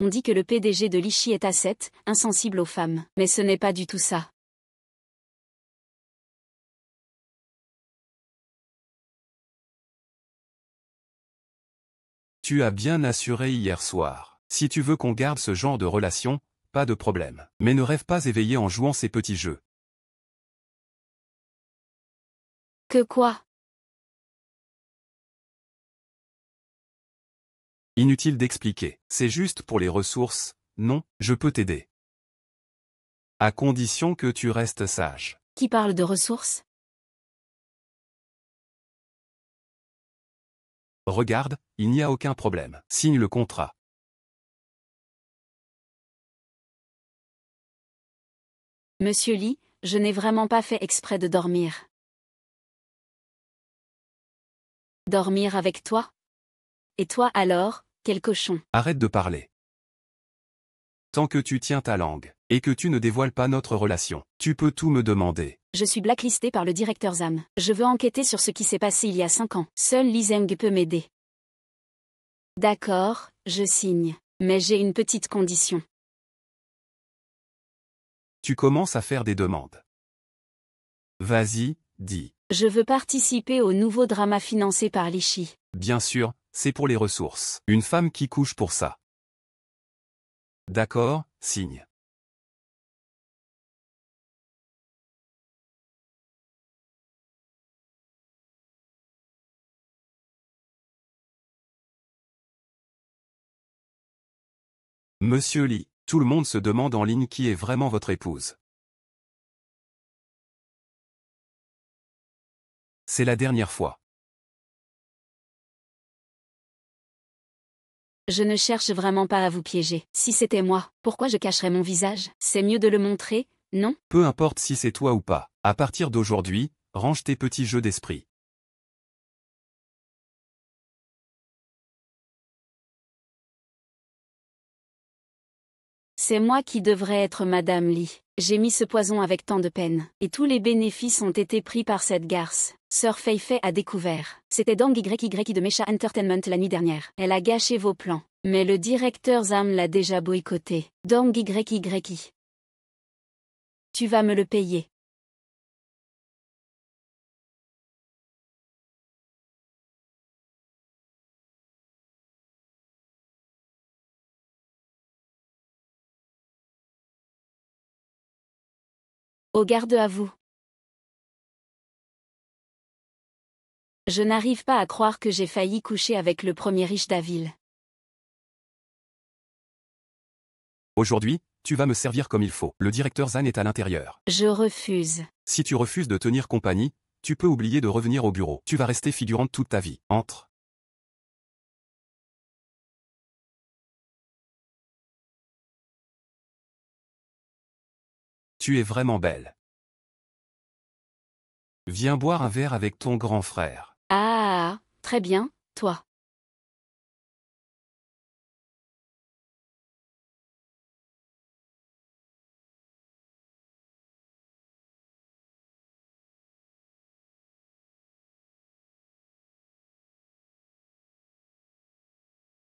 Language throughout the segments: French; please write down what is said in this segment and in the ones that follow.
On dit que le PDG de Lichy est ascète, insensible aux femmes. Mais ce n'est pas du tout ça. Tu as bien assuré hier soir. Si tu veux qu'on garde ce genre de relation, pas de problème. Mais ne rêve pas éveillé en jouant ces petits jeux. Que quoi? Inutile d'expliquer. C'est juste pour les ressources. Non, je peux t'aider. À condition que tu restes sage. Qui parle de ressources? Regarde, il n'y a aucun problème. Signe le contrat. Monsieur Lee, je n'ai vraiment pas fait exprès de dormir. Dormir avec toi? Et toi alors, quel cochon? Arrête de parler. Tant que tu tiens ta langue, et que tu ne dévoiles pas notre relation, tu peux tout me demander. Je suis blacklisté par le directeur Zam. Je veux enquêter sur ce qui s'est passé il y a 5 ans. Seul Lee Zeng peut m'aider. D'accord, je signe. Mais j'ai une petite condition. Tu commences à faire des demandes. Vas-y, dis. Je veux participer au nouveau drama financé par Lichy. Bien sûr, c'est pour les ressources. Une femme qui couche pour ça. D'accord, signe. Monsieur Lee, tout le monde se demande en ligne qui est vraiment votre épouse. C'est la dernière fois. Je ne cherche vraiment pas à vous piéger. Si c'était moi, pourquoi je cacherais mon visage? C'est mieux de le montrer, non? Peu importe si c'est toi ou pas. À partir d'aujourd'hui, range tes petits jeux d'esprit. C'est moi qui devrais être Madame Lee. J'ai mis ce poison avec tant de peine. Et tous les bénéfices ont été pris par cette garce. Sœur Fei a découvert. C'était Dong YY de Mecha Entertainment la nuit dernière. Elle a gâché vos plans. Mais le directeur Zam l'a déjà boycotté. Dong YY. Tu vas me le payer. Au garde à vous. Je n'arrive pas à croire que j'ai failli coucher avec le premier riche d'Aville. Aujourd'hui, tu vas me servir comme il faut. Le directeur Zan est à l'intérieur. Je refuse. Si tu refuses de tenir compagnie, tu peux oublier de revenir au bureau. Tu vas rester figurante toute ta vie. Entre. Tu es vraiment belle. Viens boire un verre avec ton grand frère. Ah, très bien, toi.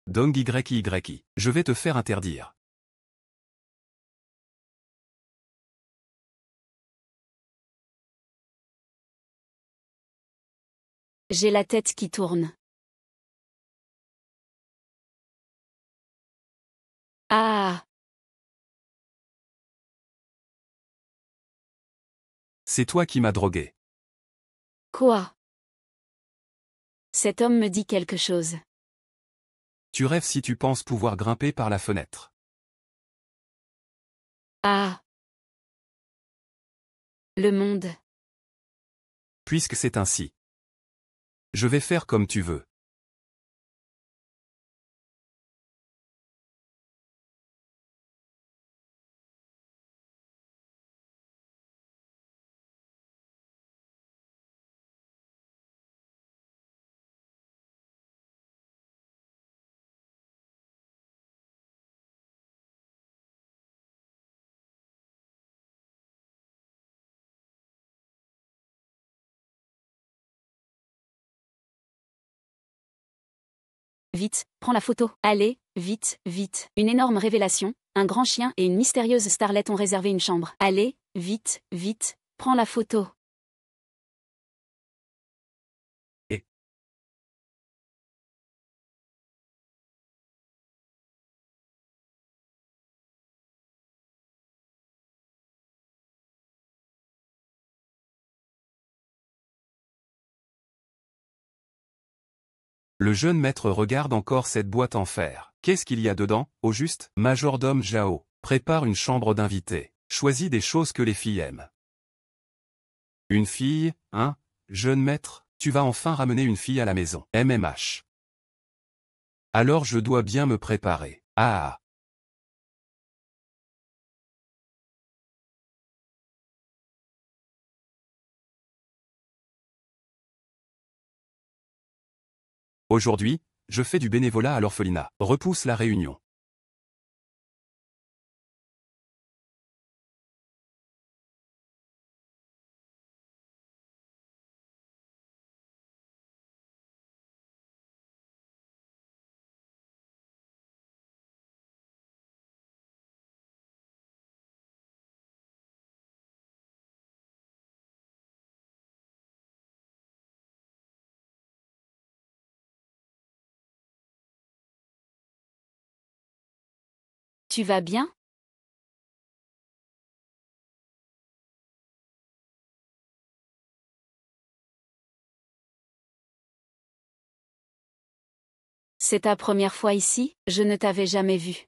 Dong YY. Je vais te faire interdire. J'ai la tête qui tourne. Ah, C'est toi qui m'as drogué. quoi? Cet homme me dit quelque chose. Tu rêves si tu penses pouvoir grimper par la fenêtre. Ah. Le monde. Puisque c'est ainsi. Je vais faire comme tu veux. vite, prends la photo. Allez, vite, vite. Une énorme révélation, un grand chien et une mystérieuse starlette ont réservé une chambre. Allez, vite, vite, prends la photo. Et le jeune maître regarde encore cette boîte en fer. Qu'est-ce qu'il y a dedans, au juste? Majordome Zhao, prépare une chambre d'invité. Choisis des choses que les filles aiment. Une fille, hein? Jeune maître, tu vas enfin ramener une fille à la maison. MMH. Alors je dois bien me préparer. Ah. Aujourd'hui, je fais du bénévolat à l'orphelinat. Repousse la réunion. Tu vas bien? C'est ta première fois ici? Je ne t'avais jamais vu.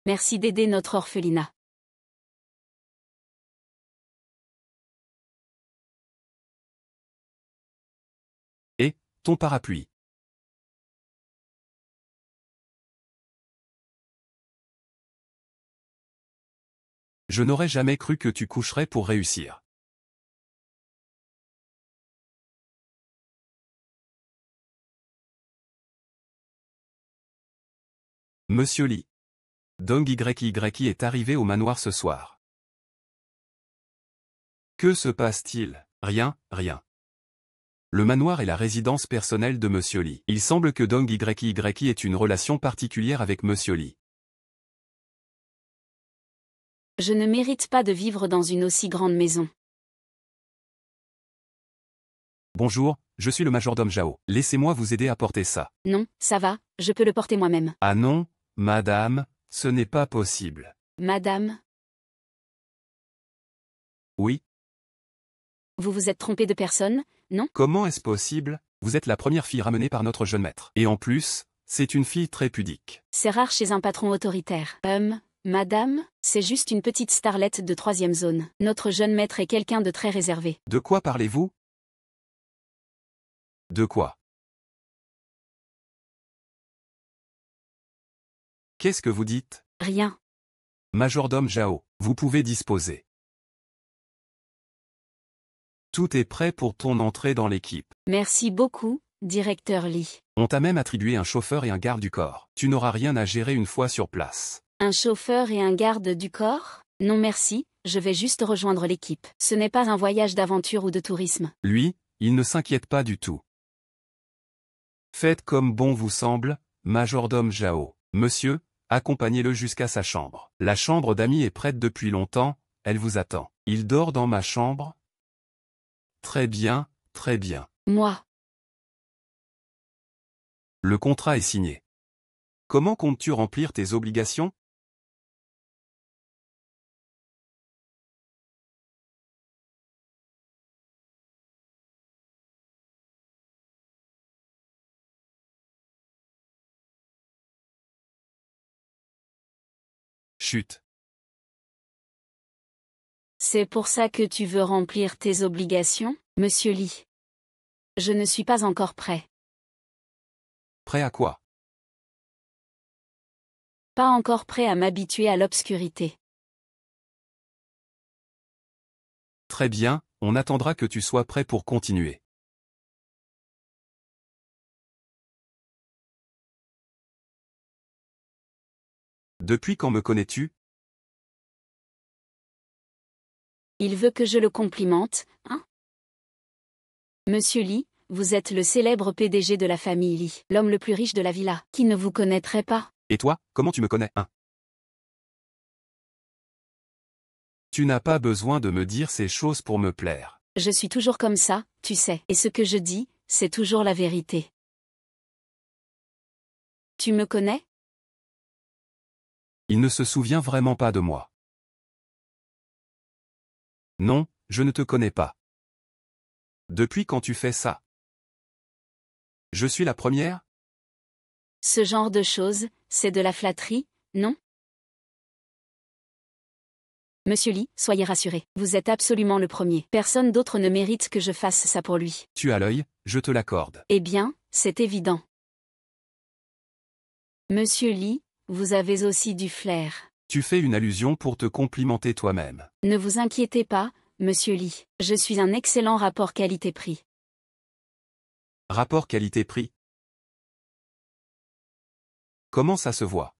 Merci d'aider notre orphelinat. Et, ton parapluie. Je n'aurais jamais cru que tu coucherais pour réussir. Monsieur Lee. Dong YY est arrivé au manoir ce soir. Que se passe-t-il? Rien, rien. Le manoir est la résidence personnelle de Monsieur Lee. Il semble que Dong YY ait une relation particulière avec Monsieur Lee. Je ne mérite pas de vivre dans une aussi grande maison. Bonjour, je suis le majordome Zhao. Laissez-moi vous aider à porter ça. Non, ça va, je peux le porter moi-même. Ah non, madame, ce n'est pas possible. Madame, Oui, vous vous êtes trompée de personne, non? comment est-ce possible? Vous êtes la première fille ramenée par notre jeune maître. Et en plus, c'est une fille très pudique. C'est rare chez un patron autoritaire. Madame, c'est juste une petite starlette de 3e zone. Notre jeune maître est quelqu'un de très réservé. De quoi parlez-vous? De quoi? Qu'est-ce que vous dites? Rien. Majordome Zhao, vous pouvez disposer. Tout est prêt pour ton entrée dans l'équipe. Merci beaucoup, directeur Lee. On t'a même attribué un chauffeur et un garde du corps. Tu n'auras rien à gérer une fois sur place. Un chauffeur et un garde du corps? Non merci, je vais juste rejoindre l'équipe. Ce n'est pas un voyage d'aventure ou de tourisme. Lui, il ne s'inquiète pas du tout. Faites comme bon vous semble, majordome Zhao. Monsieur, accompagnez-le jusqu'à sa chambre. La chambre d'amis est prête depuis longtemps, elle vous attend. Il dort dans ma chambre? Très bien, très bien. Moi. Le contrat est signé. Comment comptes-tu remplir tes obligations? Chut. C'est pour ça que tu veux remplir tes obligations, monsieur Lee. Je ne suis pas encore prêt. Prêt à quoi? Pas encore prêt à m'habituer à l'obscurité. Très bien, on attendra que tu sois prêt pour continuer. Depuis quand me connais-tu? Il veut que je le complimente, hein? Monsieur Lee, vous êtes le célèbre PDG de la famille Lee, l'homme le plus riche de la villa. Qui ne vous connaîtrait pas? Et toi, comment tu me connais, hein? Tu n'as pas besoin de me dire ces choses pour me plaire. Je suis toujours comme ça, tu sais. Et ce que je dis, c'est toujours la vérité. Tu me connais? Il ne se souvient vraiment pas de moi. Non, je ne te connais pas. Depuis quand tu fais ça? Je suis la première? Ce genre de choses, c'est de la flatterie, non? Monsieur Lee, soyez rassuré. Vous êtes absolument le premier. Personne d'autre ne mérite que je fasse ça pour lui. Tu as l'œil, je te l'accorde. Eh bien, c'est évident. Monsieur Lee, vous avez aussi du flair. Tu fais une allusion pour te complimenter toi-même. Ne vous inquiétez pas, Monsieur Lee. Je suis un excellent rapport qualité-prix. Rapport qualité-prix. Comment ça se voit?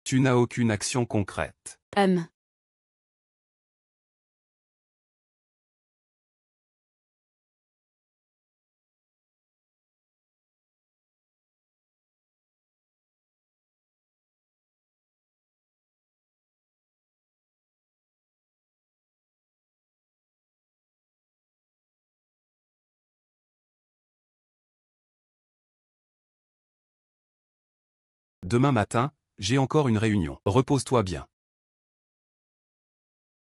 Tu n'as aucune action concrète. Demain matin, j'ai encore une réunion. Repose-toi bien.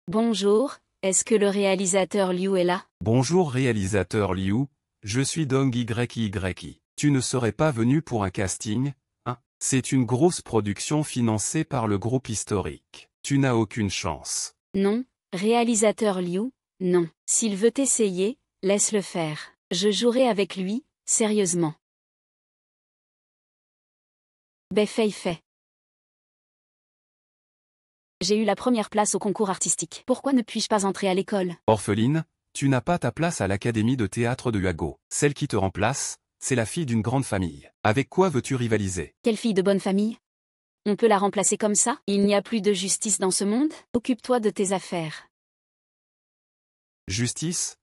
Bonjour, est-ce que le réalisateur Liu est là? Bonjour réalisateur Liu, je suis Dong YY. Tu ne serais pas venu pour un casting, hein? C'est une grosse production financée par le groupe historique. Tu n'as aucune chance. Non, réalisateur Liu, non. S'il veut essayer, laisse-le faire. Je jouerai avec lui, sérieusement. Fait. J'ai eu la première place au concours artistique. Pourquoi ne puis-je pas entrer à l'école? Orpheline, tu n'as pas ta place à l'académie de théâtre de Huago. Celle qui te remplace, c'est la fille d'une grande famille. Avec quoi veux-tu rivaliser? Quelle fille de bonne famille? On peut la remplacer comme ça? Il n'y a plus de justice dans ce monde? Occupe-toi de tes affaires. Justice?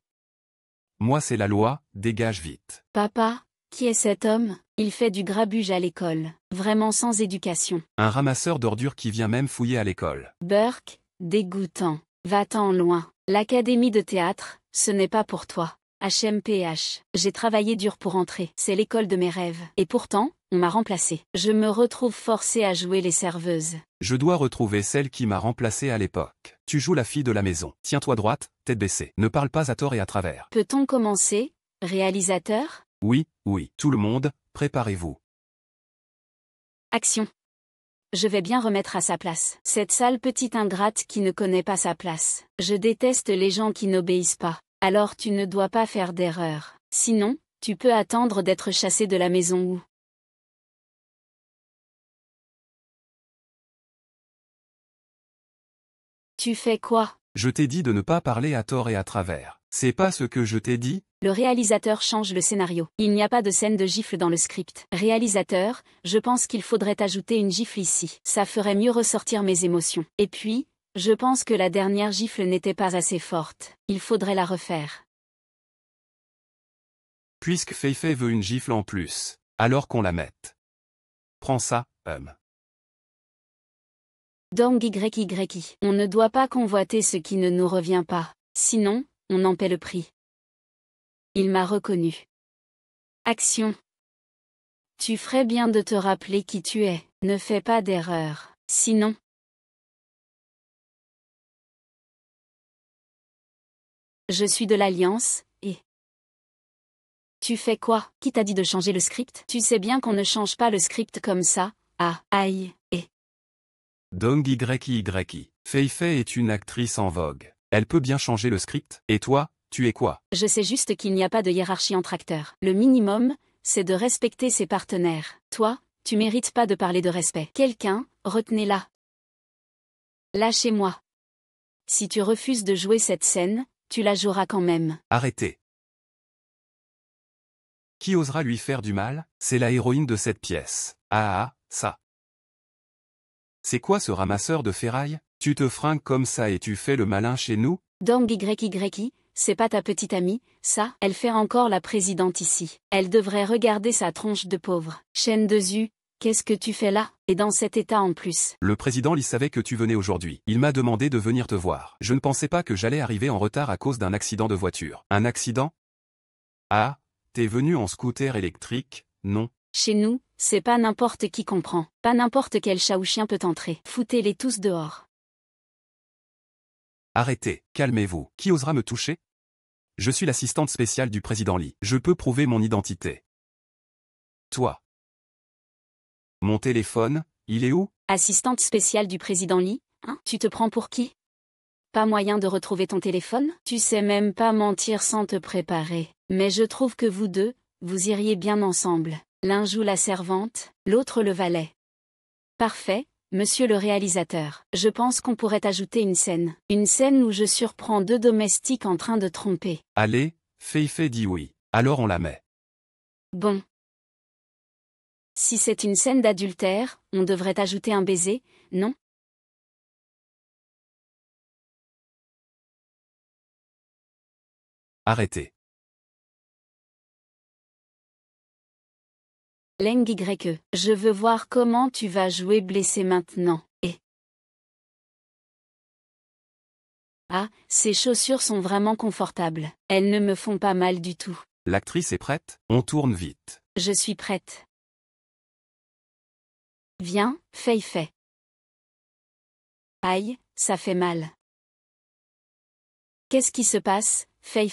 Moi c'est la loi, dégage vite. Papa, qui est cet homme? Il fait du grabuge à l'école. Vraiment sans éducation. Un ramasseur d'ordures qui vient même fouiller à l'école. Burke, dégoûtant. Va-t'en loin. L'académie de théâtre, ce n'est pas pour toi. HMPH. J'ai travaillé dur pour entrer. C'est l'école de mes rêves. Et pourtant, on m'a remplacé. Je me retrouve forcée à jouer les serveuses. Je dois retrouver celle qui m'a remplacé à l'époque. Tu joues la fille de la maison. Tiens-toi droite, tête baissée. Ne parle pas à tort et à travers. Peut-on commencer, réalisateur? Oui, tout le monde, préparez-vous. Action. Je vais bien remettre à sa place. Cette sale petite ingrate qui ne connaît pas sa place. Je déteste les gens qui n'obéissent pas. Alors tu ne dois pas faire d'erreur. Sinon, tu peux attendre d'être chassé de la maison ou... Tu fais quoi? Je t'ai dit de ne pas parler à tort et à travers. C'est pas ce que je t'ai dit? Le réalisateur change le scénario. Il n'y a pas de scène de gifle dans le script. Réalisateur, je pense qu'il faudrait ajouter une gifle ici. Ça ferait mieux ressortir mes émotions. Et puis, je pense que la dernière gifle n'était pas assez forte. Il faudrait la refaire. Puisque Feifei veut une gifle en plus, alors qu'on la mette. Prends ça, Dong YY. On ne doit pas convoiter ce qui ne nous revient pas. Sinon, on en paie le prix. Il m'a reconnu. Action. Tu ferais bien de te rappeler qui tu es. Ne fais pas d'erreur. Sinon... Je suis de l'Alliance, et... Tu fais quoi? Qui t'a dit de changer le script? Tu sais bien qu'on ne change pas le script comme ça. Ah, aïe, et... Dong YY. Feifei est une actrice en vogue. Elle peut bien changer le script. Et toi, tu es quoi? Je sais juste qu'il n'y a pas de hiérarchie entre acteurs. Le minimum, c'est de respecter ses partenaires. Toi, tu mérites pas de parler de respect. Quelqu'un, retenez-la. Lâchez-moi. Si tu refuses de jouer cette scène, tu la joueras quand même. Arrêtez. Qui osera lui faire du mal? C'est la héroïne de cette pièce. Ah, ça. C'est quoi ce ramasseur de ferraille? Tu te fringues comme ça et tu fais le malin chez nous? Dong YYI, c'est pas ta petite amie, ça? Elle fait encore la présidente ici. Elle devrait regarder sa tronche de pauvre. Chaîne de Zu, qu'est-ce que tu fais là? Et dans cet état en plus. Le président Lee savait que tu venais aujourd'hui. Il m'a demandé de venir te voir. Je ne pensais pas que j'allais arriver en retard à cause d'un accident de voiture. Un accident? Ah, t'es venu en scooter électrique, non? Chez nous, c'est pas n'importe qui comprend. Pas n'importe quel chat ou chien peut entrer. Foutez-les tous dehors. Arrêtez, calmez-vous. Qui osera me toucher? Je suis l'assistante spéciale du président Lee. Je peux prouver mon identité. Toi. Mon téléphone, il est où? Assistante spéciale du président Lee, hein? Tu te prends pour qui? Pas moyen de retrouver ton téléphone? Tu sais même pas mentir sans te préparer. Mais je trouve que vous deux, vous iriez bien ensemble. L'un joue la servante, l'autre le valet. Parfait, monsieur le réalisateur. Je pense qu'on pourrait ajouter une scène. Une scène où je surprends deux domestiques en train de tromper. Allez, Fei dit oui. Alors on la met. Bon. Si c'est une scène d'adultère, on devrait ajouter un baiser, non? Arrêtez. Leng YE, je veux voir comment tu vas jouer blessé maintenant. Et ah, ces chaussures sont vraiment confortables. Elles ne me font pas mal du tout. L'actrice est prête? On tourne vite. Je suis prête. Viens, Fei. Aïe, ça fait mal. Qu'est-ce qui se passe, Fei?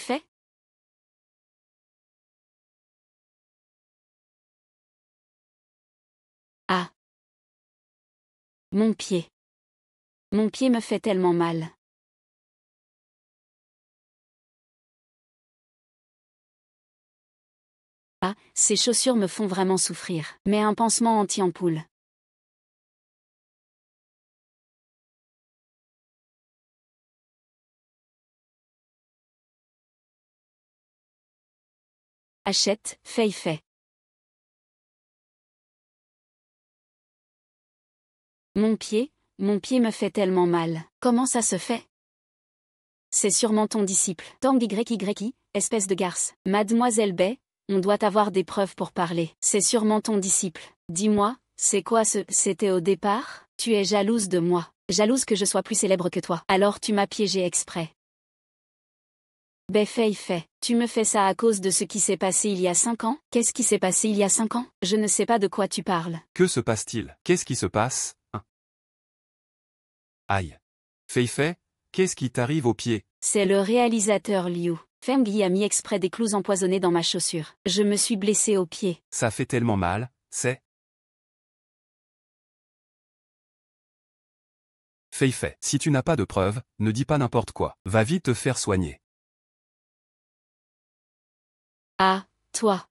Ah. Mon pied. Mon pied me fait tellement mal. Ah, ces chaussures me font vraiment souffrir. Mais un pansement anti-ampoule. Achète, Fei. Mon pied me fait tellement mal. Comment ça se fait? C'est sûrement ton disciple. Tang YYI, espèce de garce. Mademoiselle Bay, on doit avoir des preuves pour parler. C'est sûrement ton disciple. Dis-moi, c'est quoi c'était au départ? Tu es jalouse de moi. Jalouse que je sois plus célèbre que toi. Alors tu m'as piégé exprès. Fei, tu me fais ça à cause de ce qui s'est passé il y a 5 ans? Qu'est-ce qui s'est passé il y a 5 ans? Je ne sais pas de quoi tu parles. Que se passe-t-il? Qu'est-ce qui se passe? Aïe. Fei, qu'est-ce qui t'arrive au pied? C'est le réalisateur Liu. Feng Yi a mis exprès des clous empoisonnés dans ma chaussure. Je me suis blessée au pied. Ça fait tellement mal, c'est... Fei, si tu n'as pas de preuves, ne dis pas n'importe quoi. Va vite te faire soigner. Ah, toi.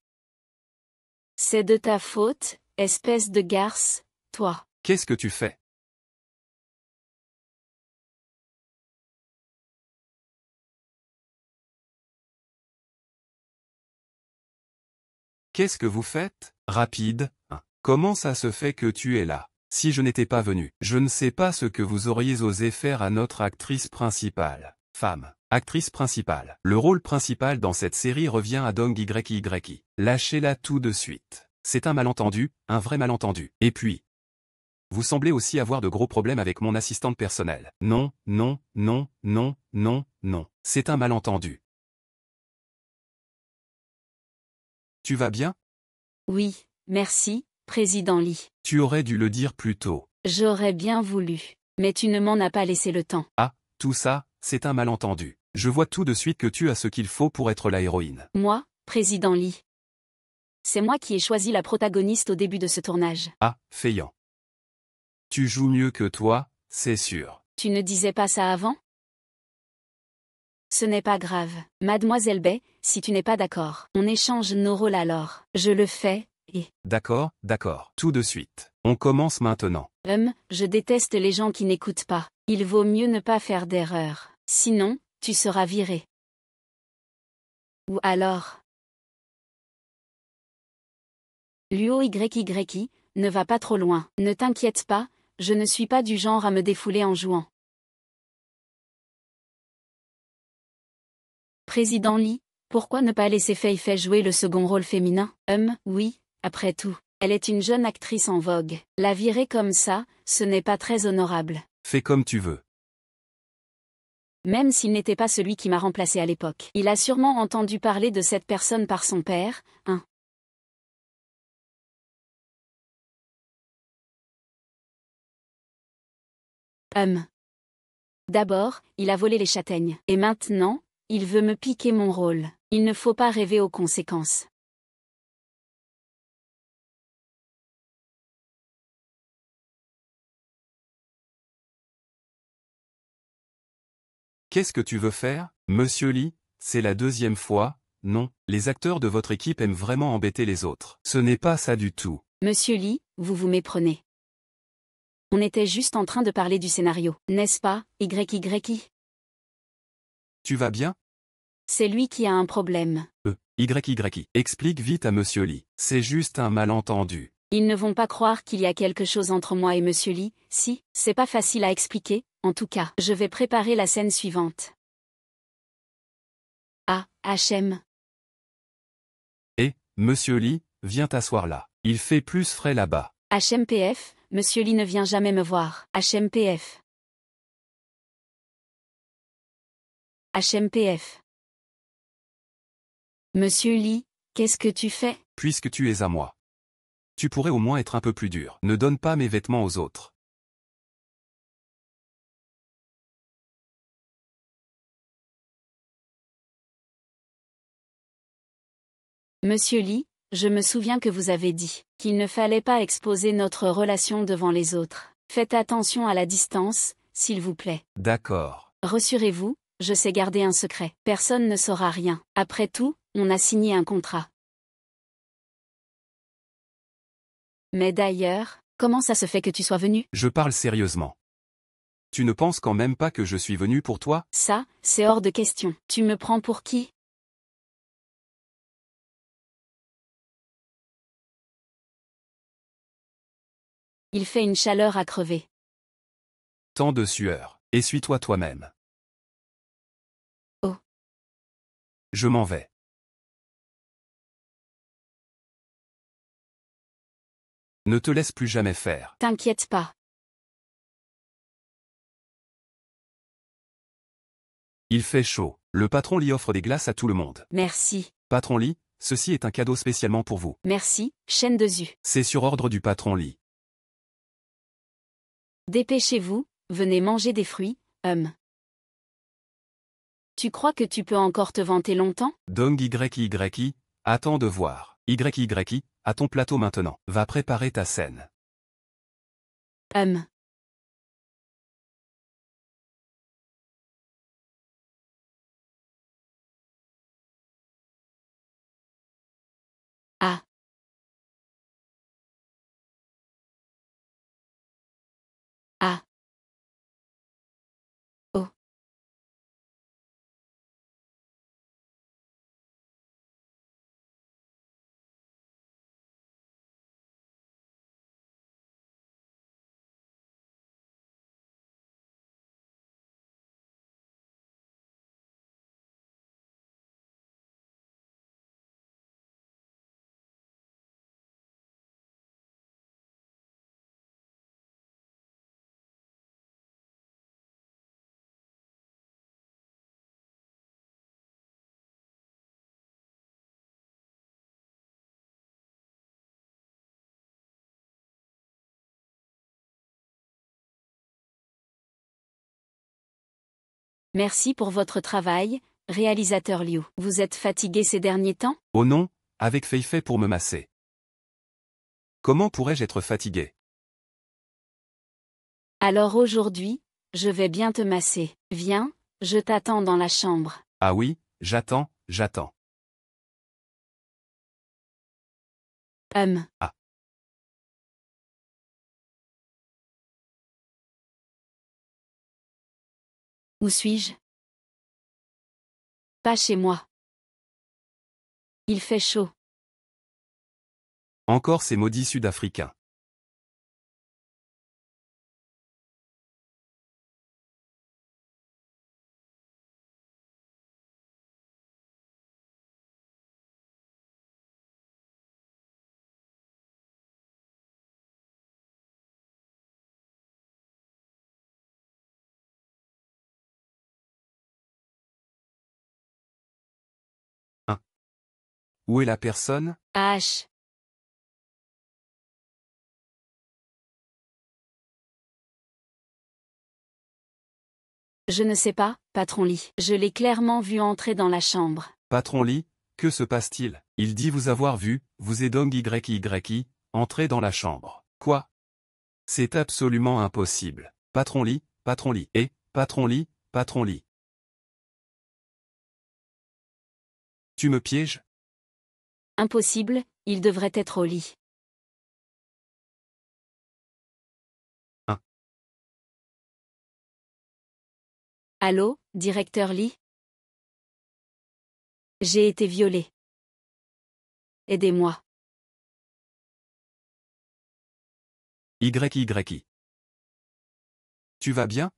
C'est de ta faute, espèce de garce, toi. Qu'est-ce que tu fais? Qu'est-ce que vous faites? Rapide, hein. Comment ça se fait que tu es là? Si je n'étais pas venu, je ne sais pas ce que vous auriez osé faire à notre actrice principale. Femme. Actrice principale. Le rôle principal dans cette série revient à Dong YYI. Lâchez-la tout de suite. C'est un malentendu, un vrai malentendu. Et puis, vous semblez aussi avoir de gros problèmes avec mon assistante personnelle. Non, non, non, non, non, non. C'est un malentendu. Tu vas bien? Oui, merci, président Lee. Tu aurais dû le dire plus tôt. J'aurais bien voulu. Mais tu ne m'en as pas laissé le temps. Ah, tout ça, c'est un malentendu. Je vois tout de suite que tu as ce qu'il faut pour être la héroïne. Moi, président Lee. C'est moi qui ai choisi la protagoniste au début de ce tournage. Ah, Feiyan. Tu joues mieux que toi, c'est sûr. Tu ne disais pas ça avant? Ce n'est pas grave. Mademoiselle Bay, si tu n'es pas d'accord, on échange nos rôles alors. Je le fais, et... D'accord, d'accord. Tout de suite. On commence maintenant. Je déteste les gens qui n'écoutent pas. Il vaut mieux ne pas faire d'erreur. Sinon, tu seras viré. Ou alors... Luo YYI, ne va pas trop loin. Ne t'inquiète pas, je ne suis pas du genre à me défouler en jouant. Président Lee, pourquoi ne pas laisser Fei Fei jouer le second rôle féminin? Oui, après tout. Elle est une jeune actrice en vogue. La virer comme ça, ce n'est pas très honorable. Fais comme tu veux. Même s'il n'était pas celui qui m'a remplacé à l'époque. Il a sûrement entendu parler de cette personne par son père, hein. D'abord, il a volé les châtaignes. Et maintenant, il veut me piquer mon rôle. Il ne faut pas rêver aux conséquences. Qu'est-ce que tu veux faire, Monsieur Lee? C'est la deuxième fois, non, les acteurs de votre équipe aiment vraiment embêter les autres. Ce n'est pas ça du tout. Monsieur Lee, vous vous méprenez. On était juste en train de parler du scénario, n'est-ce pas, YYI? Tu vas bien? C'est lui qui a un problème. YYI. Explique vite à Monsieur Lee. C'est juste un malentendu. Ils ne vont pas croire qu'il y a quelque chose entre moi et Monsieur Lee, si, c'est pas facile à expliquer, en tout cas. Je vais préparer la scène suivante. Ah, HM. Monsieur Lee, viens t'asseoir là. Il fait plus frais là-bas. HMPF, Monsieur Lee ne vient jamais me voir. HMPF. HMPF. Monsieur Lee, qu'est-ce que tu fais? Puisque tu es à moi. Tu pourrais au moins être un peu plus dur. Ne donne pas mes vêtements aux autres. Monsieur Lee, je me souviens que vous avez dit qu'il ne fallait pas exposer notre relation devant les autres. Faites attention à la distance, s'il vous plaît. D'accord. Rassurez-vous, je sais garder un secret. Personne ne saura rien. Après tout, on a signé un contrat. Mais d'ailleurs, comment ça se fait que tu sois venu? Je parle sérieusement. Tu ne penses quand même pas que je suis venu pour toi? Ça, c'est hors de question. Tu me prends pour qui? Il fait une chaleur à crever. Tant de sueur. Essuie-toi toi-même. Oh. Je m'en vais. Ne te laisse plus jamais faire. T'inquiète pas. Il fait chaud. Le patron Lee offre des glaces à tout le monde. Merci. Patron Lee, ceci est un cadeau spécialement pour vous. Merci, chaîne de Zu. C'est sur ordre du patron Lee. Dépêchez-vous, venez manger des fruits, Tu crois que tu peux encore te vanter longtemps? Dong YYI, attends de voir. YYI, à ton plateau maintenant. Va préparer ta scène. Ah. Ah. Oh. Merci pour votre travail, réalisateur Liu. Vous êtes fatigué ces derniers temps? Oh non, avec Fei Fei pour me masser. Comment pourrais-je être fatigué? Alors aujourd'hui, je vais bien te masser. Viens, je t'attends dans la chambre. Ah oui, j'attends. Ah. Où suis-je? Pas chez moi. Il fait chaud. Encore ces maudits Sud-Africains. Où est la personne? H. Je ne sais pas, patron Lee. Je l'ai clairement vu entrer dans la chambre. Patron Lee, que se passe-t-il? Il dit vous avoir vu, vous et Dong YYI, entrer dans la chambre. Quoi? C'est absolument impossible. Patron Lee, et, patron Lee. Tu me pièges? Impossible, il devrait être au lit. Hein? Allô, directeur Lee? J'ai été violée. Aidez-moi. YYI. Tu vas bien?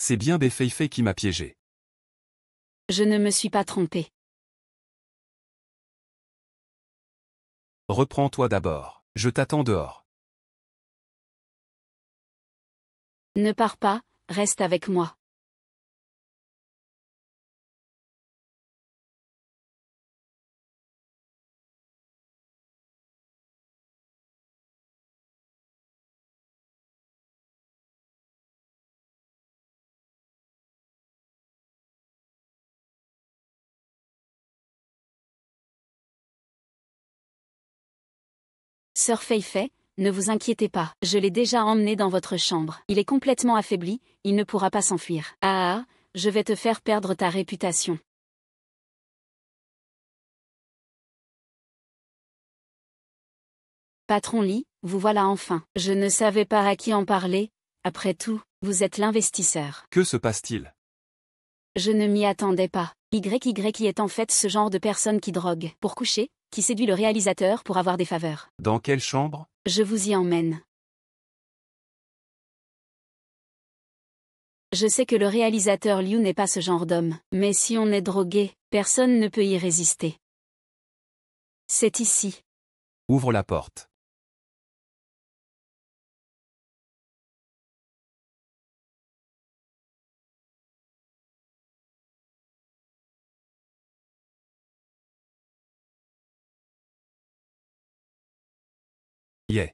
C'est bien Feifei qui m'a piégé. Je ne me suis pas trompée. Reprends-toi d'abord. Je t'attends dehors. Ne pars pas, reste avec moi. Sœur Feifei, ne vous inquiétez pas, je l'ai déjà emmené dans votre chambre. Il est complètement affaibli, il ne pourra pas s'enfuir. Ah, je vais te faire perdre ta réputation. Patron Lee, vous voilà enfin. Je ne savais pas à qui en parler. Après tout, vous êtes l'investisseur. Que se passe-t-il? Je ne m'y attendais pas. YY est en fait ce genre de personne qui drogue pour coucher, qui séduit le réalisateur pour avoir des faveurs. Dans quelle chambre? Je vous y emmène. Je sais que le réalisateur Liu n'est pas ce genre d'homme, mais si on est drogué, personne ne peut y résister. C'est ici. Ouvre la porte. Yeah.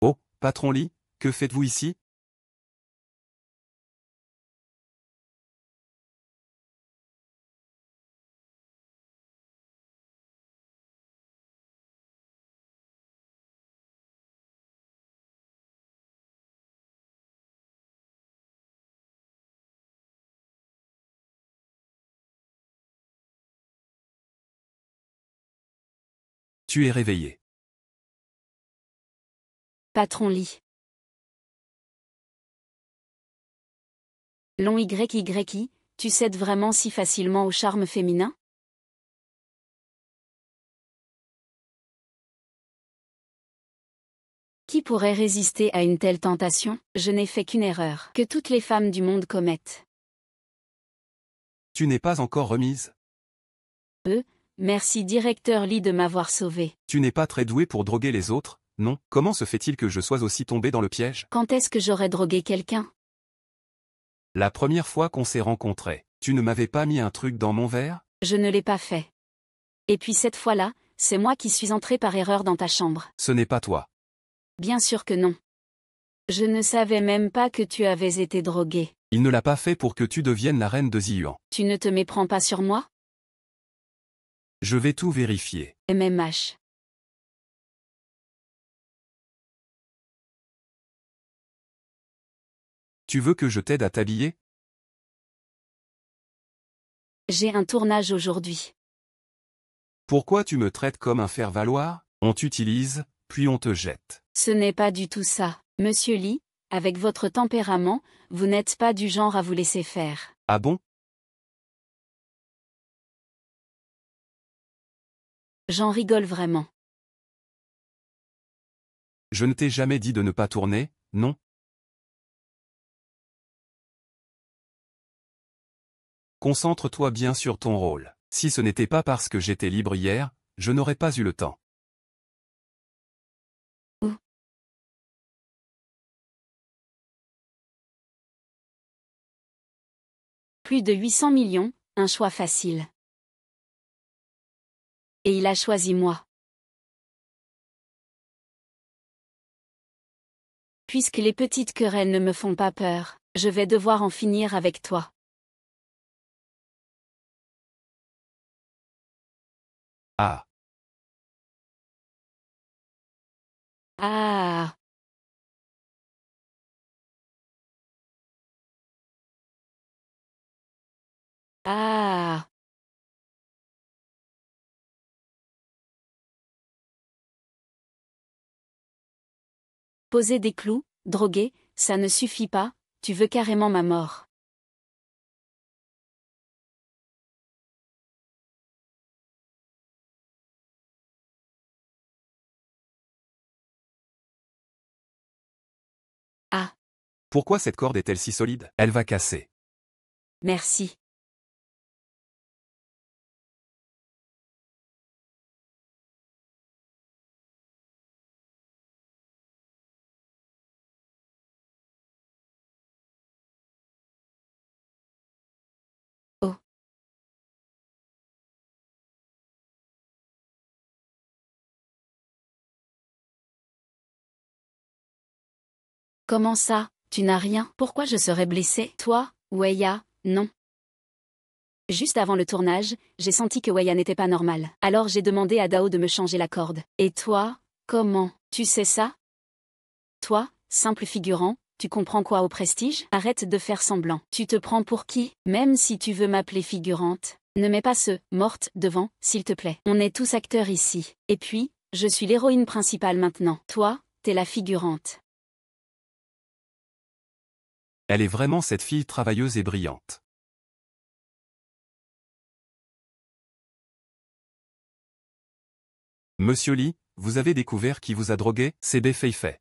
Oh, patron Lee, que faites-vous ici? Tu es réveillé. Patron Lee. Long YYI, tu cèdes vraiment si facilement au charme féminin? Qui pourrait résister à une telle tentation? Je n'ai fait qu'une erreur que toutes les femmes du monde commettent. Tu n'es pas encore remise? Merci directeur Lee de m'avoir sauvé. Tu n'es pas très doué pour droguer les autres, non? Comment se fait-il que je sois aussi tombé dans le piège? Quand est-ce que j'aurais drogué quelqu'un? La première fois qu'on s'est rencontrés, tu ne m'avais pas mis un truc dans mon verre? Je ne l'ai pas fait. Et puis cette fois-là, c'est moi qui suis entré par erreur dans ta chambre. Ce n'est pas toi. Bien sûr que non. Je ne savais même pas que tu avais été drogué. Il ne l'a pas fait pour que tu deviennes la reine de Ziyuan. Tu ne te méprends pas sur moi? Je vais tout vérifier. MMH. Tu veux que je t'aide à t'habiller? J'ai un tournage aujourd'hui. Pourquoi tu me traites comme un faire-valoir? On t'utilise, puis on te jette. Ce n'est pas du tout ça. Monsieur Lee, avec votre tempérament, vous n'êtes pas du genre à vous laisser faire. Ah bon? J'en rigole vraiment. Je ne t'ai jamais dit de ne pas tourner, non? Concentre-toi bien sur ton rôle. Si ce n'était pas parce que j'étais libre hier, je n'aurais pas eu le temps. Plus de 800 millions, un choix facile. Et il a choisi moi. Puisque les petites querelles ne me font pas peur, je vais devoir en finir avec toi. Ah. Ah. Ah. Poser des clous, droguer, ça ne suffit pas, tu veux carrément ma mort. Ah. Pourquoi cette corde est-elle si solide? Elle va casser. Merci. Oh. Comment ça, tu n'as rien? Pourquoi je serais blessée? Toi, Weya, non. Juste avant le tournage, j'ai senti que Weya n'était pas normal. Alors j'ai demandé à Dao de me changer la corde. Et toi, comment? Tu sais ça? Toi, simple figurant, tu comprends quoi au prestige? Arrête de faire semblant. Tu te prends pour qui? Même si tu veux m'appeler figurante, ne mets pas ce « morte » devant, s'il te plaît. On est tous acteurs ici. Et puis, je suis l'héroïne principale maintenant. Toi, t'es la figurante. Elle est vraiment cette fille travailleuse et brillante. Monsieur Lee, vous avez découvert qui vous a drogué? C'est Bei Feifei.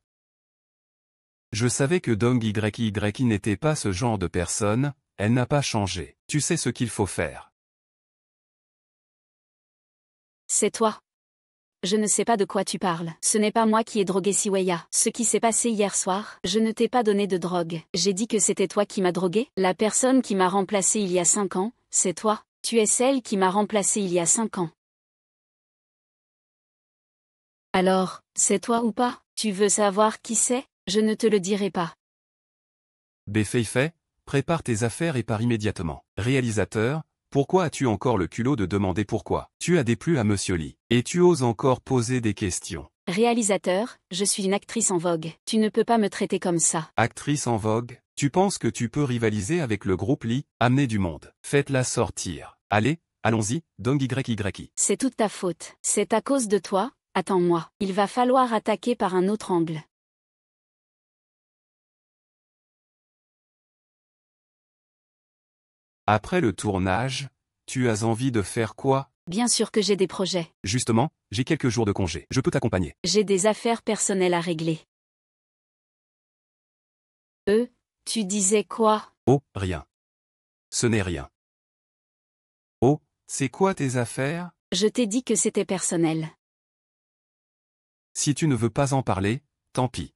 Je savais que Dong YY n'était pas ce genre de personne, elle n'a pas changé. Tu sais ce qu'il faut faire. C'est toi. Je ne sais pas de quoi tu parles. Ce n'est pas moi qui ai drogué Siweya. Ce qui s'est passé hier soir, je ne t'ai pas donné de drogue. J'ai dit que c'était toi qui m'as drogué. La personne qui m'a remplacé il y a 5 ans, c'est toi. Tu es celle qui m'a remplacé il y a 5 ans. Alors, c'est toi ou pas? Tu veux savoir qui c'est? Je ne te le dirai pas. Bei Feifei, prépare tes affaires et pars immédiatement. Réalisateur, pourquoi as-tu encore le culot de demander pourquoi? Tu as déplu à Monsieur Lee. Et tu oses encore poser des questions. Réalisateur, je suis une actrice en vogue. Tu ne peux pas me traiter comme ça. Actrice en vogue, tu penses que tu peux rivaliser avec le groupe Lee? Amenez du monde. Faites-la sortir. Allez, allons-y, Dong YY. C'est toute ta faute. C'est à cause de toi. Attends-moi. Il va falloir attaquer par un autre angle. Après le tournage, tu as envie de faire quoi? Bien sûr que j'ai des projets. Justement, j'ai quelques jours de congé. Je peux t'accompagner. J'ai des affaires personnelles à régler. Tu disais quoi? Oh, rien. Ce n'est rien. Oh, c'est quoi tes affaires? Je t'ai dit que c'était personnel. Si tu ne veux pas en parler, tant pis.